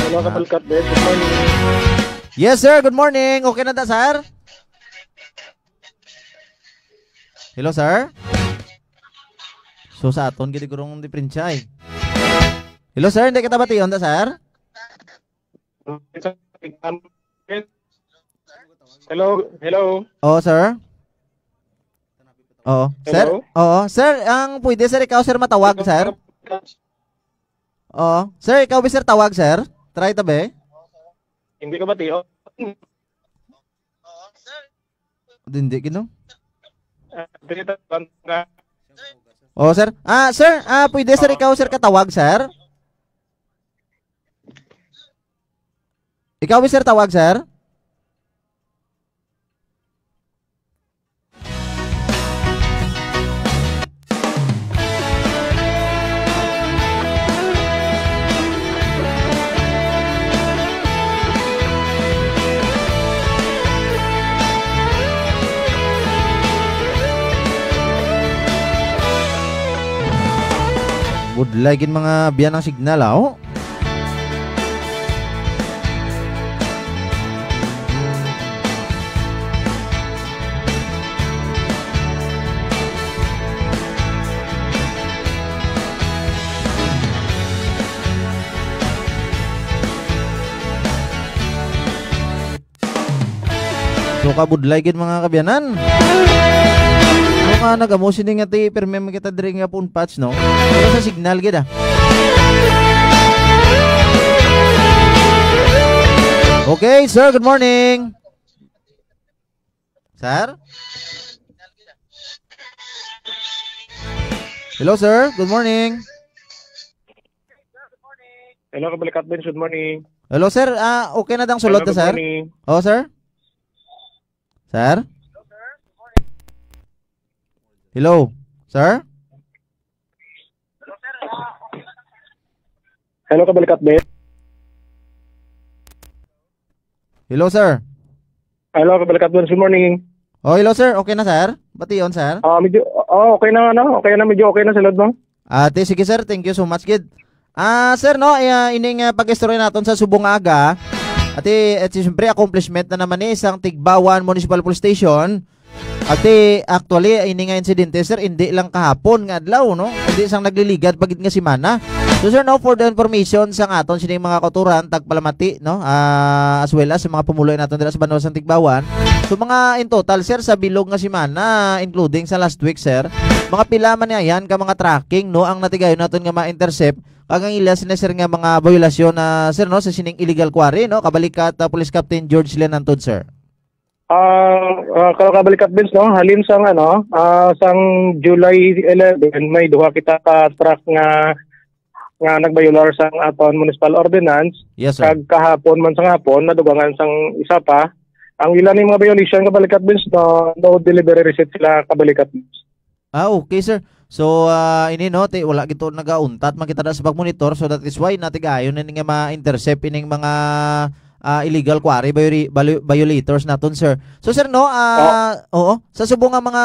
Hello kabalikat be, good morning. Yes sir, good morning. Okay na ta sir? Hello sir? So sa aton gid gurong di prinsay. Hello sir, hindi kita bation ta sir? Hello. Oo sir. Oo. Sir? Hello? Oo. Sir, ang pwede sir ikaw sir matawag sir? Oo. Sir, ikaw ba sir tawag sir? Try tabi. Hindi ka ba tiyo? Hindi gino. Oh, sir. Sir, pwede sir ikaw sir katawag, sir? Ikaw sir tawag, sir? budlay gid mga biyan ng signal oh. So kabudlay gid mga kabyanan. So ka nagamo sini nga ti perme kita diri nga pun patch no. Pero sa signal gid ah. Okay, sir, good morning. Sir? Hello, sir. Good morning. Hello, Kabalikat Benz. Good morning. Hello, sir. Okay na dang sulod na, sir? Morning. Oh, sir? Sir? Hello, sir? Hello, Kabalikat Benz. Hello, sir? Hello, Kabalikat Benz. Good morning. Oh, hello, sir. Okay na, sir? Bation, sir? Medyo, okay na, ano? Okay na, medyo okay na sa load mo. Ate, sige, sir. Thank you so much, kid. Sir, no, ining pag-istorya natin sa Subong Aga. Ate, siyempre, accomplishment na naman isang Tigbawan Municipal Police Station. Ate, actually, ini nga insidente, sir, hindi lang kahapon nga adlaw, no? Hindi isang nagliligad pagit nga simana. So, sir, no, for the information sa aton, sining mga kauturan, tagpalamati, no? As well as sa mga pumuloy natin dito sa Banwasang Tigbawan. So, mga in total, sir, sa bilog nga simana, including sa last week, sir, mga pila man yan, ka mga tracking, no? Ang natigayon natin nga ma-intercept, kagang ilas na sir nga mga violasyon na sir no sa sining illegal quarry no kabalikat Police Captain George Lenantod sir. Kalau Kabalikat Benz no halin sang sang July 11 may duha kita ka truck nga nagbayular sang aton municipal ordinance. Yes sir. Kag kahapon man sang hapon nadugangan sang isa pa. Ang ilan ni mga violation Kabalikat Benz no delivery receipt sila Kabalikat Benz. Okay sir. So ini no wala gito nagauntat makita da sa pagmonitor so that is why natigayon na nga ma-intercept ining mga illegal quarry violators naton sir. So sir no oo sa subong nga mga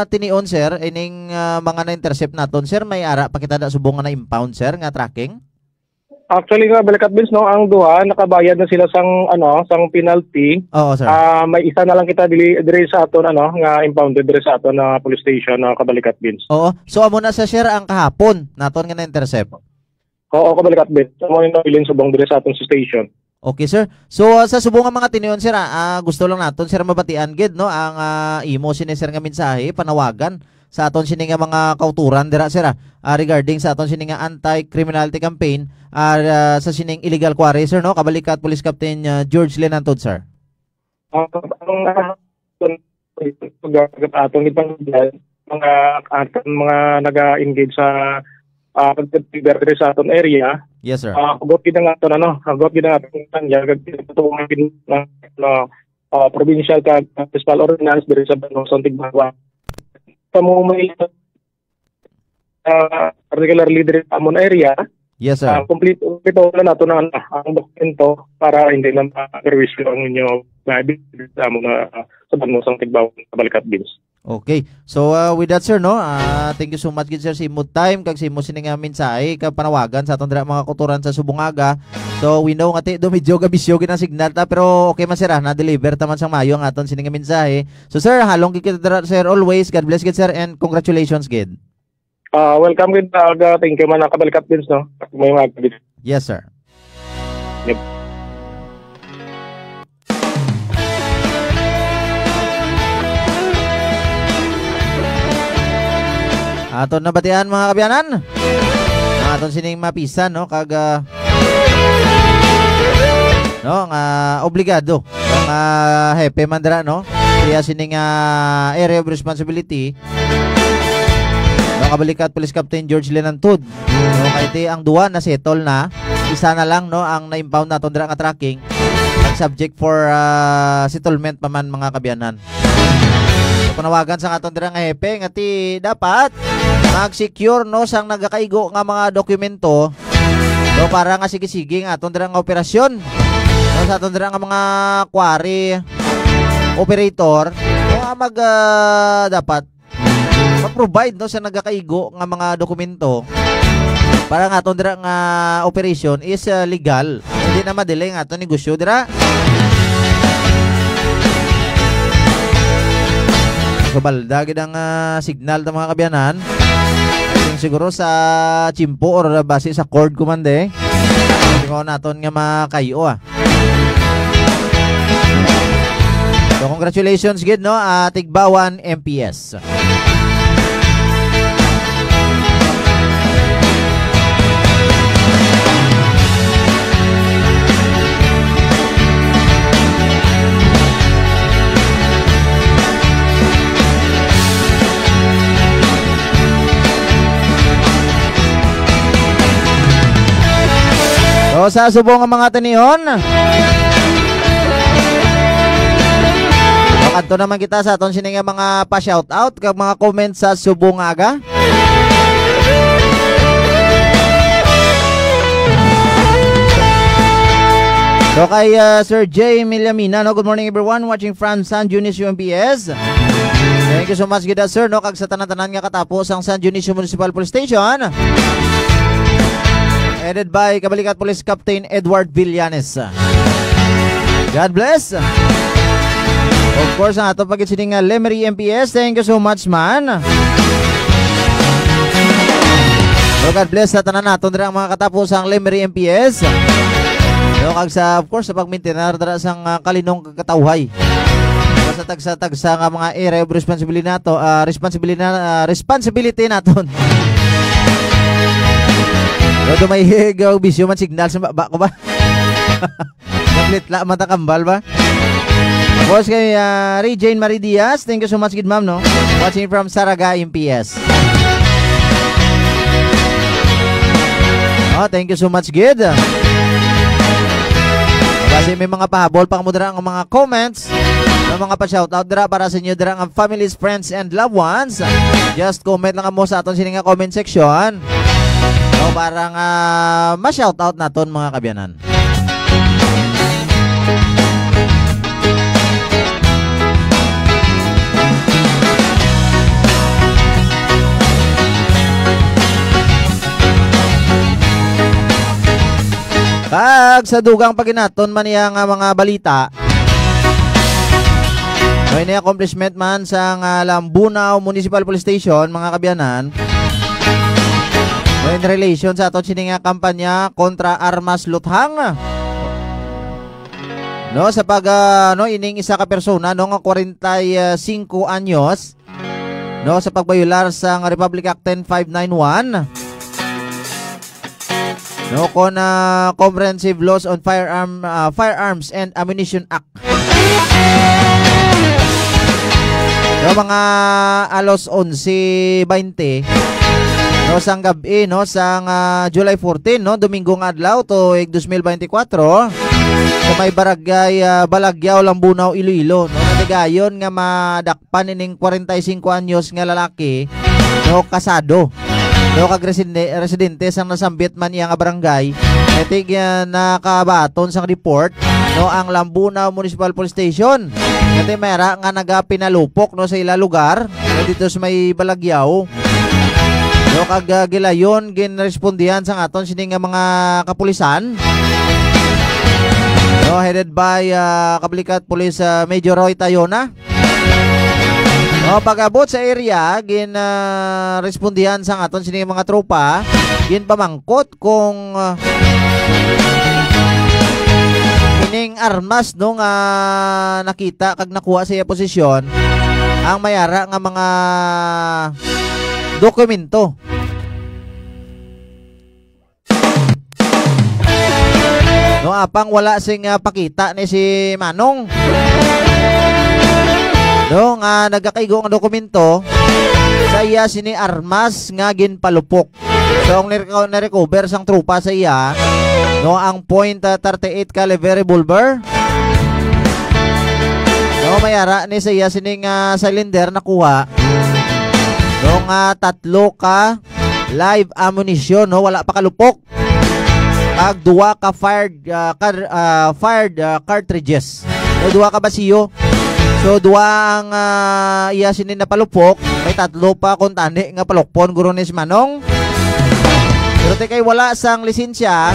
tinion sir ining mga na-intercept naton sir may ara pakita da subong nga na-impound sir nga tracking. Actually nga Kabalikat Benz no ang duha nakabayad na sila sang sang penalty. Oo sir. May isa na lang kita dili sa aton nga impounded diri sa aton na police station na Kabalikat Benz. Oo. So amo na sa share ang kahapon naton nga na-intercept. Oo Kabalikat Benz. Amo yung bilin subong diri sa aton station. Okay sir. So sa subong nga mga tinion sir gusto lang naton sir mabatian gid no ang imo sini sir nga mensahe panawagan sa aton sini nga mga kauturan dira sir regarding sa aton sini nga anti-criminality campaign sa sining illegal quarry sir no kabalikat Police Captain George Lenantod sir. Ang atong ibang mga naga-engage sa pagtitiberde sa aton area. Yes sir. Hugot gid nga aton hugot gid nga aton tanya gagtutulungan gid provincial kag municipal ordinance diri sa Banwasang Tigbawan. Kamo may particularly diri sa amon area. Yes sir. Complete na nato na ang dokumento para hindi na ma-revision ang inyo sa amon sa Banwasang Tigbawan Kabalikat Benz. Okay. So with that sir no, thank you so much gid sir sa imo time kag sa imo sini nga mensahe kag panawagan sa aton dira mga kauturan sa Subong Aga. So we know nga do medyo gabisyo gid ang signal ta pero okay man sir na-deliver taman sang mayo ang aton sini nga mensahe. So sir, halong gid kita dira sir always. God bless gid sir and congratulations gid. Welcome gid thank you man Kabalikat Benz no. May mga Yes sir. Yep. Aton nabatian mga kabyanan. Aton sining mapisan no kag no nga obligado nga hepe man dira no kaya sining area of responsibility no kabalikat Police Captain George Lenantod no kay ang duwa na settle na isa na lang no ang na-impound naton dira nga tracking at subject for settlement pa man mga kabyanan. So, panawagan sa aton dira nga hepe nga ti dapat mag-secure no sang nagakaigo nga mga dokumento no para nga sige-sige nga aton dira nga operasyon no sa aton dira nga mga quarry operator no mag dapat mag-provide no sa nagakaigo nga mga dokumento Para nga aton dira nga operation is legal. Hindi na madili nga aton negosyo dira. Kabalda gid ang signal ta mga kabyanan. Siguro sa chimpo or base sa cord kumande. Tingnan naton nga makayo So congratulations gid no, Tigbawan MPS. So sa subong ang mga tanihon. Kanto naman kita sa aton sini nga mga pa-shoutout kag mga comment sa subong aga. So kay Sir J. Milamina, no, good morning everyone watching from San Dionisio MPS. Thank you so much gid sir no, kag sa tanan-tanan nga katapos ang San Dionisio Municipal Police Station. Headed by Kabalikat Police Captain Edward Villanes. God bless. Of course, ang ato pagkisining Lemery MPS. Thank you so much, man. So, God bless sa tanan naton dira ang mga katapos ang Lemery MPS. So, kag sa, of course, sa pagmintenar dira sang kalinong katawhay. Sa tagsa nga mga area of responsibility nato, responsibility naton. Pero may higaw bisyo man signal sa baba ko ba? Kaplit la matakambal ba? Boss kay Regine Marie Diaz, thank you so much gid ma'am no. Watching from Saraga MPS. Oh, thank you so much gid. Kasi may mga pahabol pang mudra ang mga comments, ng mga pa-shoutout dira para sa inyo dira ang families, friends and loved ones. Just comment lang mo sa aton sining comment section. So, parang ma-shoutout naton mga kabyanan. Kag sa dugang paginaton man iya nga mga balita. May accomplishment man sa Lambunaw Municipal Police Station mga kabyanan. In relation sa aton sining kampanya kontra armas luthang. No, sa pag no ining isa ka persona no nga 45 anyos no sa pagbayular sa Republic Act 10591. No kon Comprehensive Laws on Firearms and Ammunition Act. No, mga alos 11:20 no sang gabi no sang July 14 no Domingong adlaw tuig 2024 sa may barangay Balagyaw, Lambunaw, Iloilo no natigayon nga madakpan ining 45 anyos nga lalaki no kasado no kag residente sang nasambit man iya nga barangay etig nakabaton sang report no ang Lambunaw Municipal Police Station kati mera nga nagapinalupok no sa ila lugar no, dito sa may Balagyaw. No, kag gilayon ginrespondihan sang aton sining mga kapulisan. No, headed by Kabalikat Police Major Roy Tayona. No, pag-abot sa area respondihan sang aton sining mga tropa, pamangkot kung ining armas no nga nakita kag nakuha sa iya posisyon ang mayara nga mga dokumento. No, apang wala sing pakita ni si Manong. No, nga nagakaigo nga dokumento sa iya sini armas nga ginpalupok. So ang na-recover sang trupa sa iya no ang .38 caliber revolver. No, mayara ni sa iya sining cylinder nakuha. No nga 3 ka live ammunition no wala pa kalupok. Kag 2 ka fired cartridges. No 2 ka basiyo. So 2 ang iya sinin na palupok, may 3 pa kon tani nga palukpon guro ni si Manong. Pero te kay wala sang lisensya,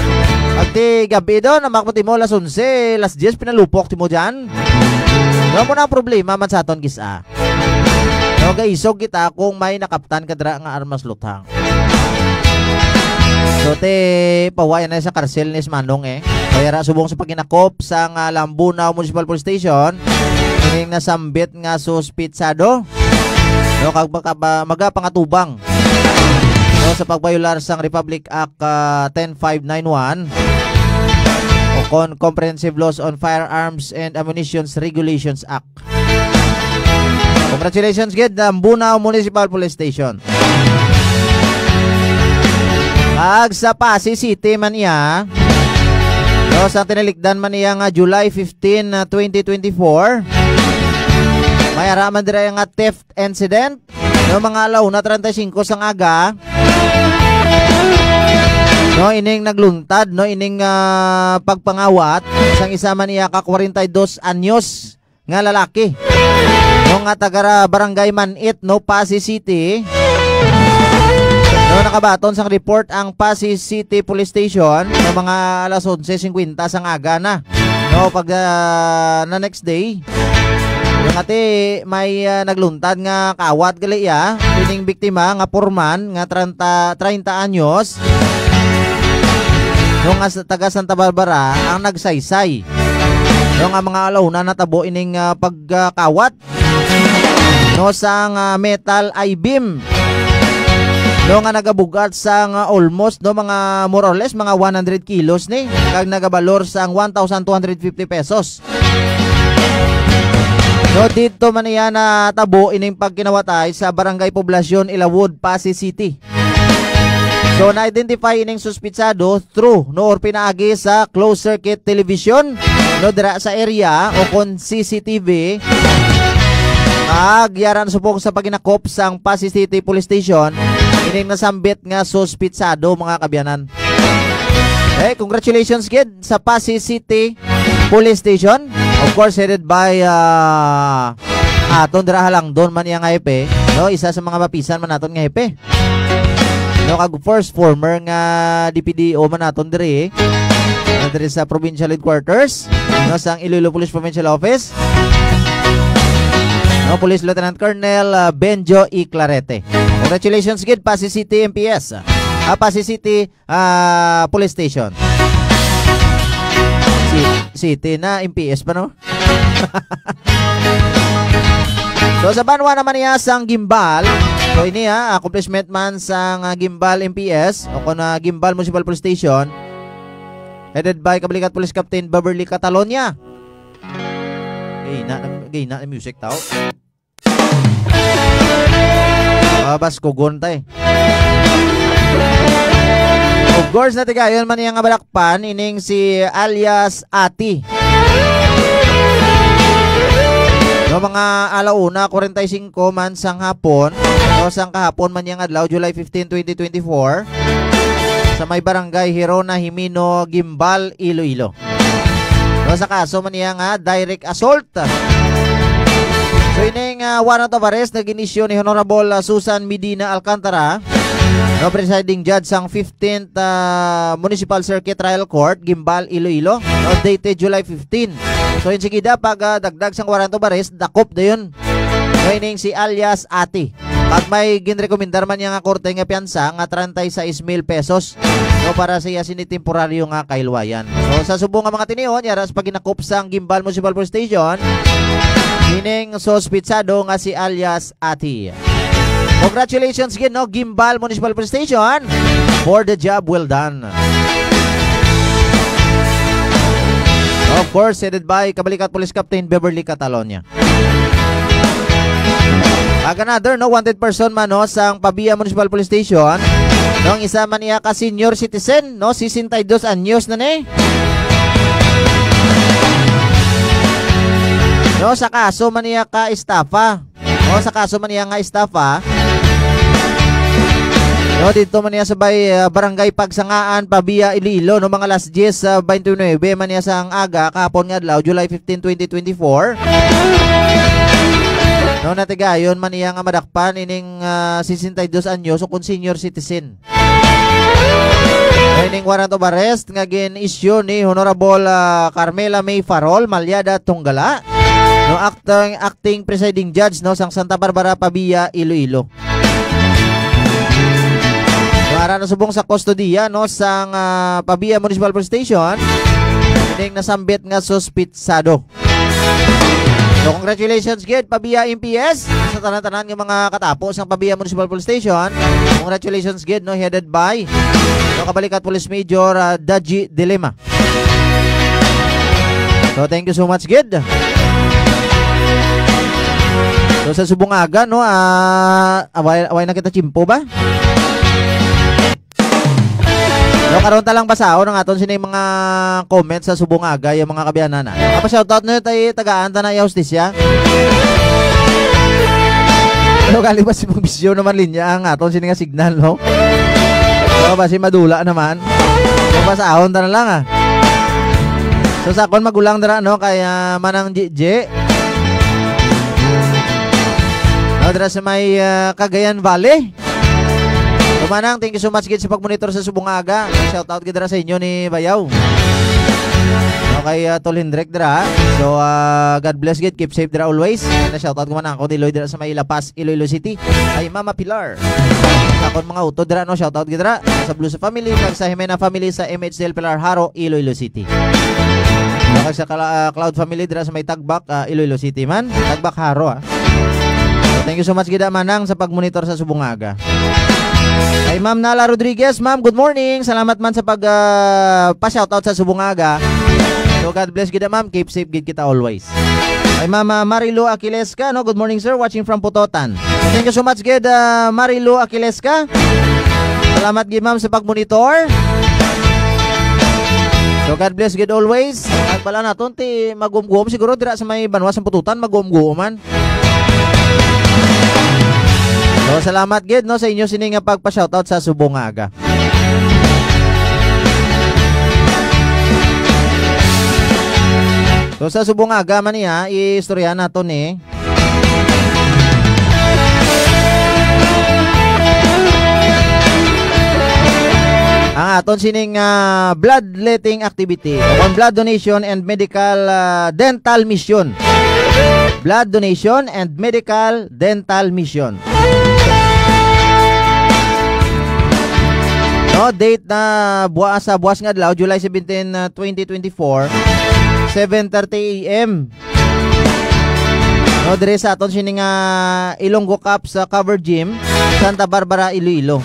pag ti gabi doon, namakot mo las 11, las 10, pinalupok ti mo dyan. No mo na ang problema man sa aton gisa. No, gaisog kita kung may nakaptan kadra nga armas luthang. So te pawayan na sa karsel ni Manong kaya subong sa paginakop sa Lambuna Municipal Police Station ining nasambit nga suspitsado no kag magapangatubang no sa pagbayular sang Republic Act 10591 o Comprehensive Laws on Firearms and Ammunitions Regulations Act. Congratulations gid Lambuna Municipal Police Station. Ag sa Pasig City man iya, no, sa tinilikdan man iya nga July 15, 2024, may araman dira nga theft incident, no, mga alaw na 35 sang aga, no, ining nagluntad, no, ining pagpangawat, sang isa man iya ka 42 anyos nga lalaki, no, nga taga barangay Manit, no, Pasig City. No, nakabaton sang report ang Pasig City Police Station no mga alas 11:50 sang aga na. No, pag na next day, yung ate may nagluntad nga kawat gali ya, pining biktima nga porman nga 30 anyos. No, nga taga Santa Barbara ang nagsaysay. No, nga mga alauna natabo ining pagkawat no sang metal I-beam. No nga nagabugat sang almost no mga more or less mga 100 kilos ni kag nagabalor sang 1,250 pesos. No dito man iya na tabo ining pagkinawatay sa Barangay Poblasyon Ilawod, Pasig City. So na-identify ining suspitsado through no or pinaagi sa closed circuit television no dira sa area o kon CCTV. Agyaran supong sa paginakop sang Pasig City Police Station ining nasambit nga suspitsado mga kabyanan. Congratulations kid sa Pasig City Police Station. Of course headed by aton dira halang don man yang hepe. No, isa sa mga mapisan man naton nga hepe. No, kag first former nga DPDO man naton diri. Diri sa provincial headquarters no sang Iloilo Police Provincial Office. No, Police Lieutenant Colonel Benjo E. Clarete. Congratulations gid Pasig City MPS. Pasig City Police Station. City na MPS pa no. So sa banwa naman niya sang Gimbal. So ini accomplishment man sang Gimbal MPS o kon Gimbal Municipal Police Station. Headed by Kabalikat Police Captain Beverly Catalonia. Gay na music tao. Bas kugon tay. Of course na tigayon man yang balakpan ining si alias Ati. No mga alauna 45 man sang hapon, no sang kahapon man yang adlaw July 15, 2024 sa may barangay Hirona Himino, Gimbal, Iloilo. No sa kaso man yang direct assault. So ining warrant of arrest na ginisyo ni Honorable Susan Medina Alcantara, no presiding judge sang 15th Municipal Circuit Trial Court, Gimbal, Iloilo, no dated July 15. So yun sigida pag dagdag sang warrant of arrest, dakop dayon. No ining si alias Ati. Pag may ginrekomendar man niya nga korte nga piyansa nga 36,000 pesos no para sa iya sinitemporaryo nga kailwayan. So sa subong nga mga tinion, yaras pag ginakop sang Gimbal Municipal Police Station, ining suspitsado nga si alias Ati. Congratulations again no Gimbal Municipal Police Station for the job well done. Of course, headed by Kabalikat Police Captain Beverly Catalonia. Another no wanted person man no sang Pabia Municipal Police Station. No isa man iya ka senior citizen no 62 anyos na ni. No sa kaso man iya ka estafa. No sa kaso man iya nga estafa. No dito man iya sa barangay Pagsangaan, Pabia, Iloilo no mga alas 10 29 man iya sang aga kahapon nga adlaw July 15, 2024. No natigayon man iya nga madakpan ining 62 anyos o kun senior citizen. Training warrant of arrest nga gin-issue ni Honorable Carmela May Farol Malyada Tunggala, no acting presiding judge no sang Santa Barbara Pabia, Iloilo. Para nasubong sa kustodiya no sang Pabia Municipal Police Station, ining nasambit nga suspitsado. So congratulations gid Pabia MPS sa tanan-tanan ng mga katapos ng Pabia Municipal Police Station. Congratulations gid no, headed by no Kabalikat Police Major Daji Dilema. So thank you so much gid. So sa Subungaga no, away na kita chimpo ba? No, karon ta lang basahon ng aton sini mga comments sa Subungaga yung mga kabiyanan na. Shoutout na tayo tagaan ta na hostisya. Ano gali ba si bisyo naman linya ang aton sini nga signal no? So ba si madula naman. So basahon ta na lang ah. So sa kon magulang dara no kaya manang JJ. No, dara sa may Cagayan Valley. Manang, thank you so much gid sa pagmonitor sa Subungaga. Shoutout gid dara sa inyo ni Bayaw. Okay, Tol Hendrik dara. So God bless gid, keep safe dara always. Na shoutout ko man ako diloy dara sa may Lapas, Iloilo City. Ay Mama Pilar. Akon mga utod dara no, shoutout gid dara sa Blue sa family, kag sa Jimena family sa MHDL Pilar Haro, Iloilo City. Okay, sa Cloud family dara sa may Tagbak, Iloilo City man. Tagbak Haro ah. So, thank you so much gid manang sa pagmonitor sa Subungaga. Kay Ma'am Nala Rodriguez, Ma'am, good morning. Salamat man sa pa-shoutout sa Subungaga. So God bless gid Ma'am, keep safe gid kita always. Kay Ma'am Marilu Aquilesca, no, good morning sir, watching from Putotan. Thank you so much gid Marilu Aquilesca. Salamat gid Ma'am sa pagmonitor. So God bless gid always. At pala naton ti magumgum siguro dira sa may banwas sa Pututan, magumguman. So salamat gid no sa inyo sini nga pagpa-shoutout sa Subungaga. So sa Subungaga man niya, istorya nato ni. Ang aton sining bloodletting activity on blood donation and medical dental mission. Blood donation and medical dental mission. No, date na buwas nga adlaw, July 17, 2024, 7:30 AM. No, dire sa aton sining Ilonggo Cup sa Cover Gym, Santa Barbara, Iloilo.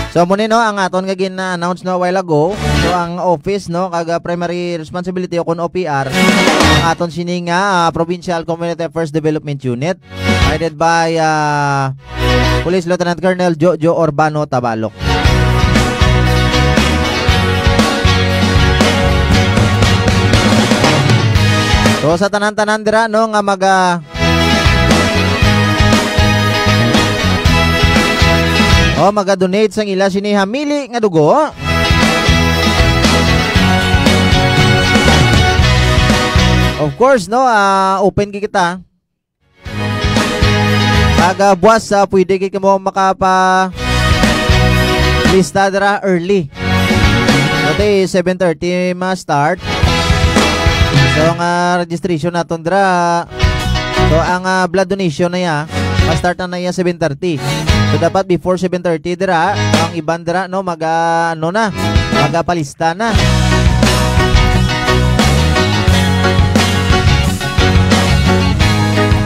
So muna no, ang aton nga gina-announce no a while ago. So ang office no, kaga primary responsibility o kun OPR, ang aton sining Provincial Community Affairs Development Unit, headed by Police Lieutenant Colonel Jojo Urbano Tabalok. So sa tanan-tanan dira no nga maga-donate sang ila sini hamili nga dugo. Of course no, open kita. Kaga buwas pwede kay mo makapa lista dira early. Dati 7:30 ma-start. So ang registration naton dira. So ang blood donation na ya, ma-start na ya 7:30. So dapat before 7:30 dira, ang iban dira no magapalista na.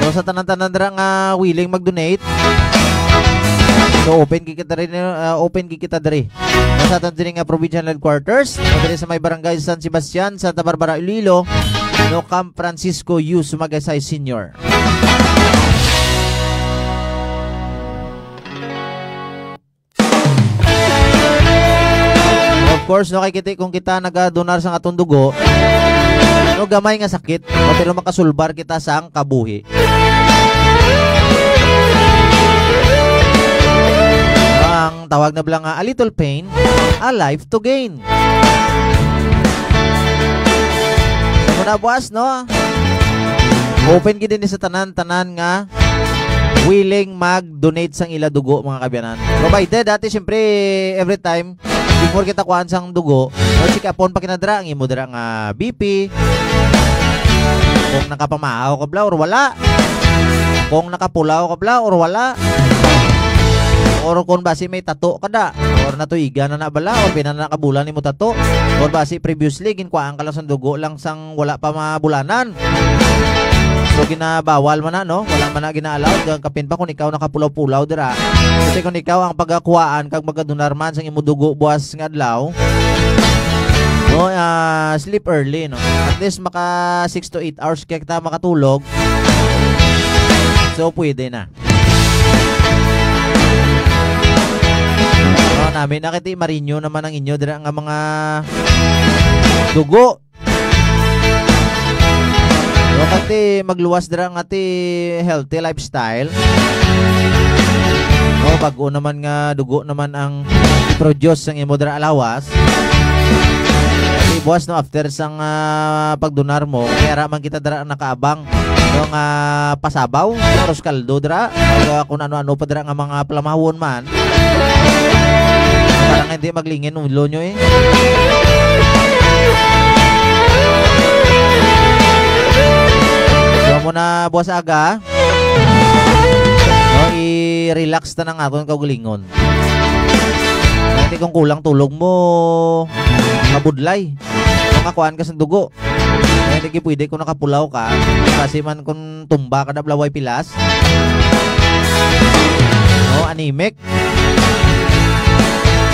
So sa tanan-tanan dira nga willing mag-donate. So open kita diri. Sa aton diri nga provincial headquarters, diri sa may barangay San Sebastian, Santa Barbara, Iloilo, no Camp Francisco U Sumagasay Senior. Of course, no, kung kita nagadonar sa atong dugo, no gamay nga sakit, pero makasulbar kita sang kabuhi. Ang tawag na bilang a little pain, a life to gain. So muna buwas, no? Open gid din sa tanan-tanan nga willing mag-donate sang ila dugo mga kabyanan. Provided dati syempre every time before kita kuhaan sang dugo, no, check upon pa kinadra ang imo dira nga BP. Kung nakapamaaw ka bla or wala. Kung nakapulaw ka bla or wala. Or kung basi may tato ka da, or natuiga na bala, or pinanakabulan ni mo tato, or basi previously ginkuhaan ka lang sa dugo lang sang wala pa mabulanan. So ginabawal man na, no? Wala man na gina-allow. Kapin pa kung ikaw nakapulaw-pulaw dira. Kasi kung ikaw ang pagkakuhaan kag magadunar man sang imo dugo buwas nga adlaw, no, sleep early, no? At least maka 6 to 8 hours kaya kita makatulog. So pwede na. No, namin nakiti marinyo naman ang inyo dira nga mga dugo. No, kati magluwas dira nga ti healthy lifestyle. No, bago naman nga dugo naman ang i-produce ang imo dira alawas. Kasi buwas no after sang pagdonar mo, kaya raman kita dira nakaabang no nga pasabaw, oros kaldo dira, kung ano-ano pa dira nga mga palamahon man. Parang hindi maglingin ulo nyo eh. So muna buwas aga, no, i-relax na ng aton kaugalingon. Hindi kung kulang tulog mo mabudlay, makakuhaan ka sa dugo. Hindi pwede kung nakapulaw ka, kasi man kung tumba ka na blaway pilas, no, anemic.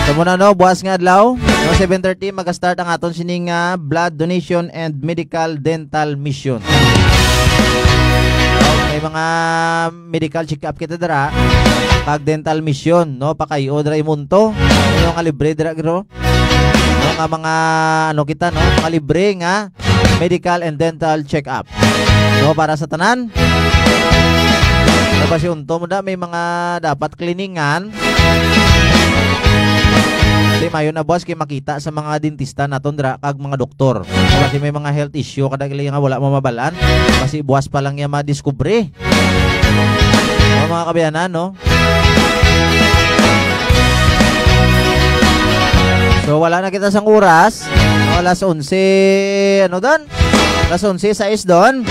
So muna no, buwas nga adlaw, no, 7:30 mag-start ang aton sining blood donation and medical dental mission. May mga medical check-up kita dira, pag dental mission, no, pakayo dira imunto, yung nga libre dira gro. No, nga mga ano kita, no, mga libre nga medical and dental check-up. No, para sa tanan. No, kasi unto mo da may mga dapat cleaningan. Kasi mayon na boss kay makita sa mga dentista naton dra kag mga doktor. Kasi may mga health issue kada kailangan nga wala mamabalaan. Kasi buwas pa lang niya madiskubre. No, mga kabayanan, no. So wala na kita sang oras. No, alas 11 ano don? Alas 11:06 don.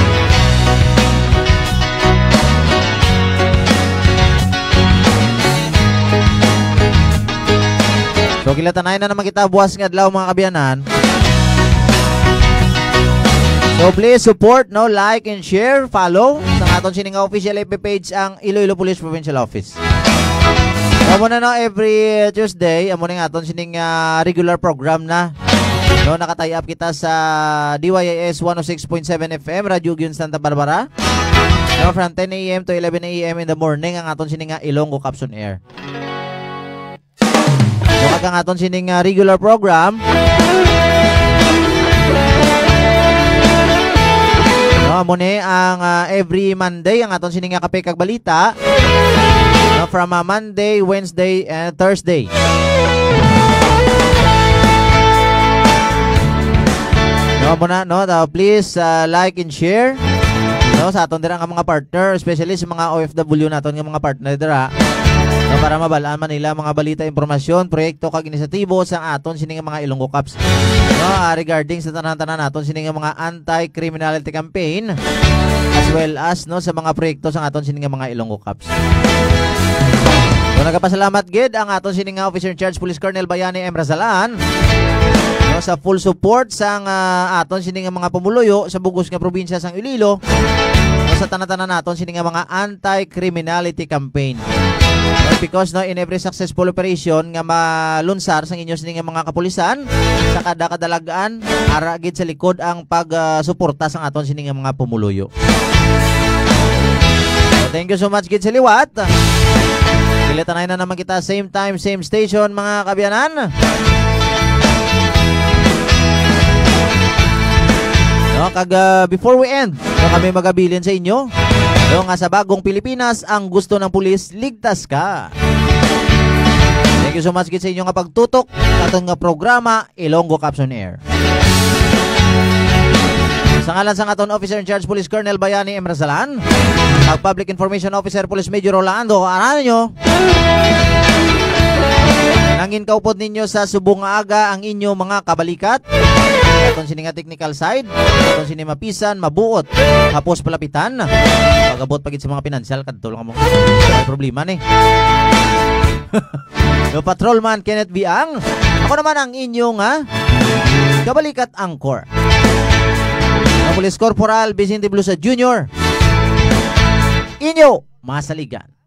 So kilatanay na naman kita buwas nga adlaw mga kabiyanan. So please support, no, like and share, follow sa aton sining official FB page ang Iloilo Police Provincial Office. So muna no, every Tuesday amo ning aton sining regular program na. No, nakatay up kita sa DYIS 106.7 FM Radio Gyun Santa Barbara. No, from 10 AM to 11 AM in the morning ang aton sining Ilonggo Capson Air. So kag aton sining regular program. No, amo ni ang every Monday ang aton sining kape kag balita. No, from Monday, Wednesday and Thursday. No, muna no, please like and share. No, sa aton dira nga mga partner, especially sa mga OFW naton nga mga partner dira. No, para mabalaan man nila mga balita, impormasyon, proyekto kag inisyatibo sa aton sining mga Ilonggo Cups. No, regarding sa tanan-tanan naton sining mga anti-criminality campaign as well as no sa mga proyekto sa aton sining mga Ilonggo Cups. So nagapasalamat gid ang aton sining Officer in Charge Police Colonel Bayani M. Razalan, no, sa full support sang aton sining mga pumuluyo sa bugos nga probinsya sang Iloilo, no, sa tanan-tanan naton sining mga anti-criminality campaign. Because no, in every successful operation nga malunsar sang inyo sining mga kapulisan sa kada kadalagaan, ara gid sa likod ang pagsuporta sang aton sining mga pumuluyo. So, thank you so much gid sa liwat. Kilitanay na naman kita same time, same station mga kabiyanan. No, kag before we end, no, kami magabilin sa inyo. No, nga sa bagong Pilipinas, ang gusto ng pulis, ligtas ka. Thank you so much gid sa inyo nga pagtutok sa atong nga programa Ilonggo Capson Air. Sa ngalan sa aton Officer in Charge Police Colonel Bayani M. Razalan, ang Public Information Officer Police Major Rolando Aranyo, nangin kaupod ninyo sa subong nga aga ang inyo mga kabalikat. Aton sini nga technical side, aton sini mapisan, mabuot, hapos palapitan. Pagabot pagit sa mga financial kadto lang mo. May problema ni. No Patrolman Kenneth Biang. Ako naman ang inyong kabalikat angkor. Ang Police Corporal Vicente Blusa Jr. Inyo masaligan.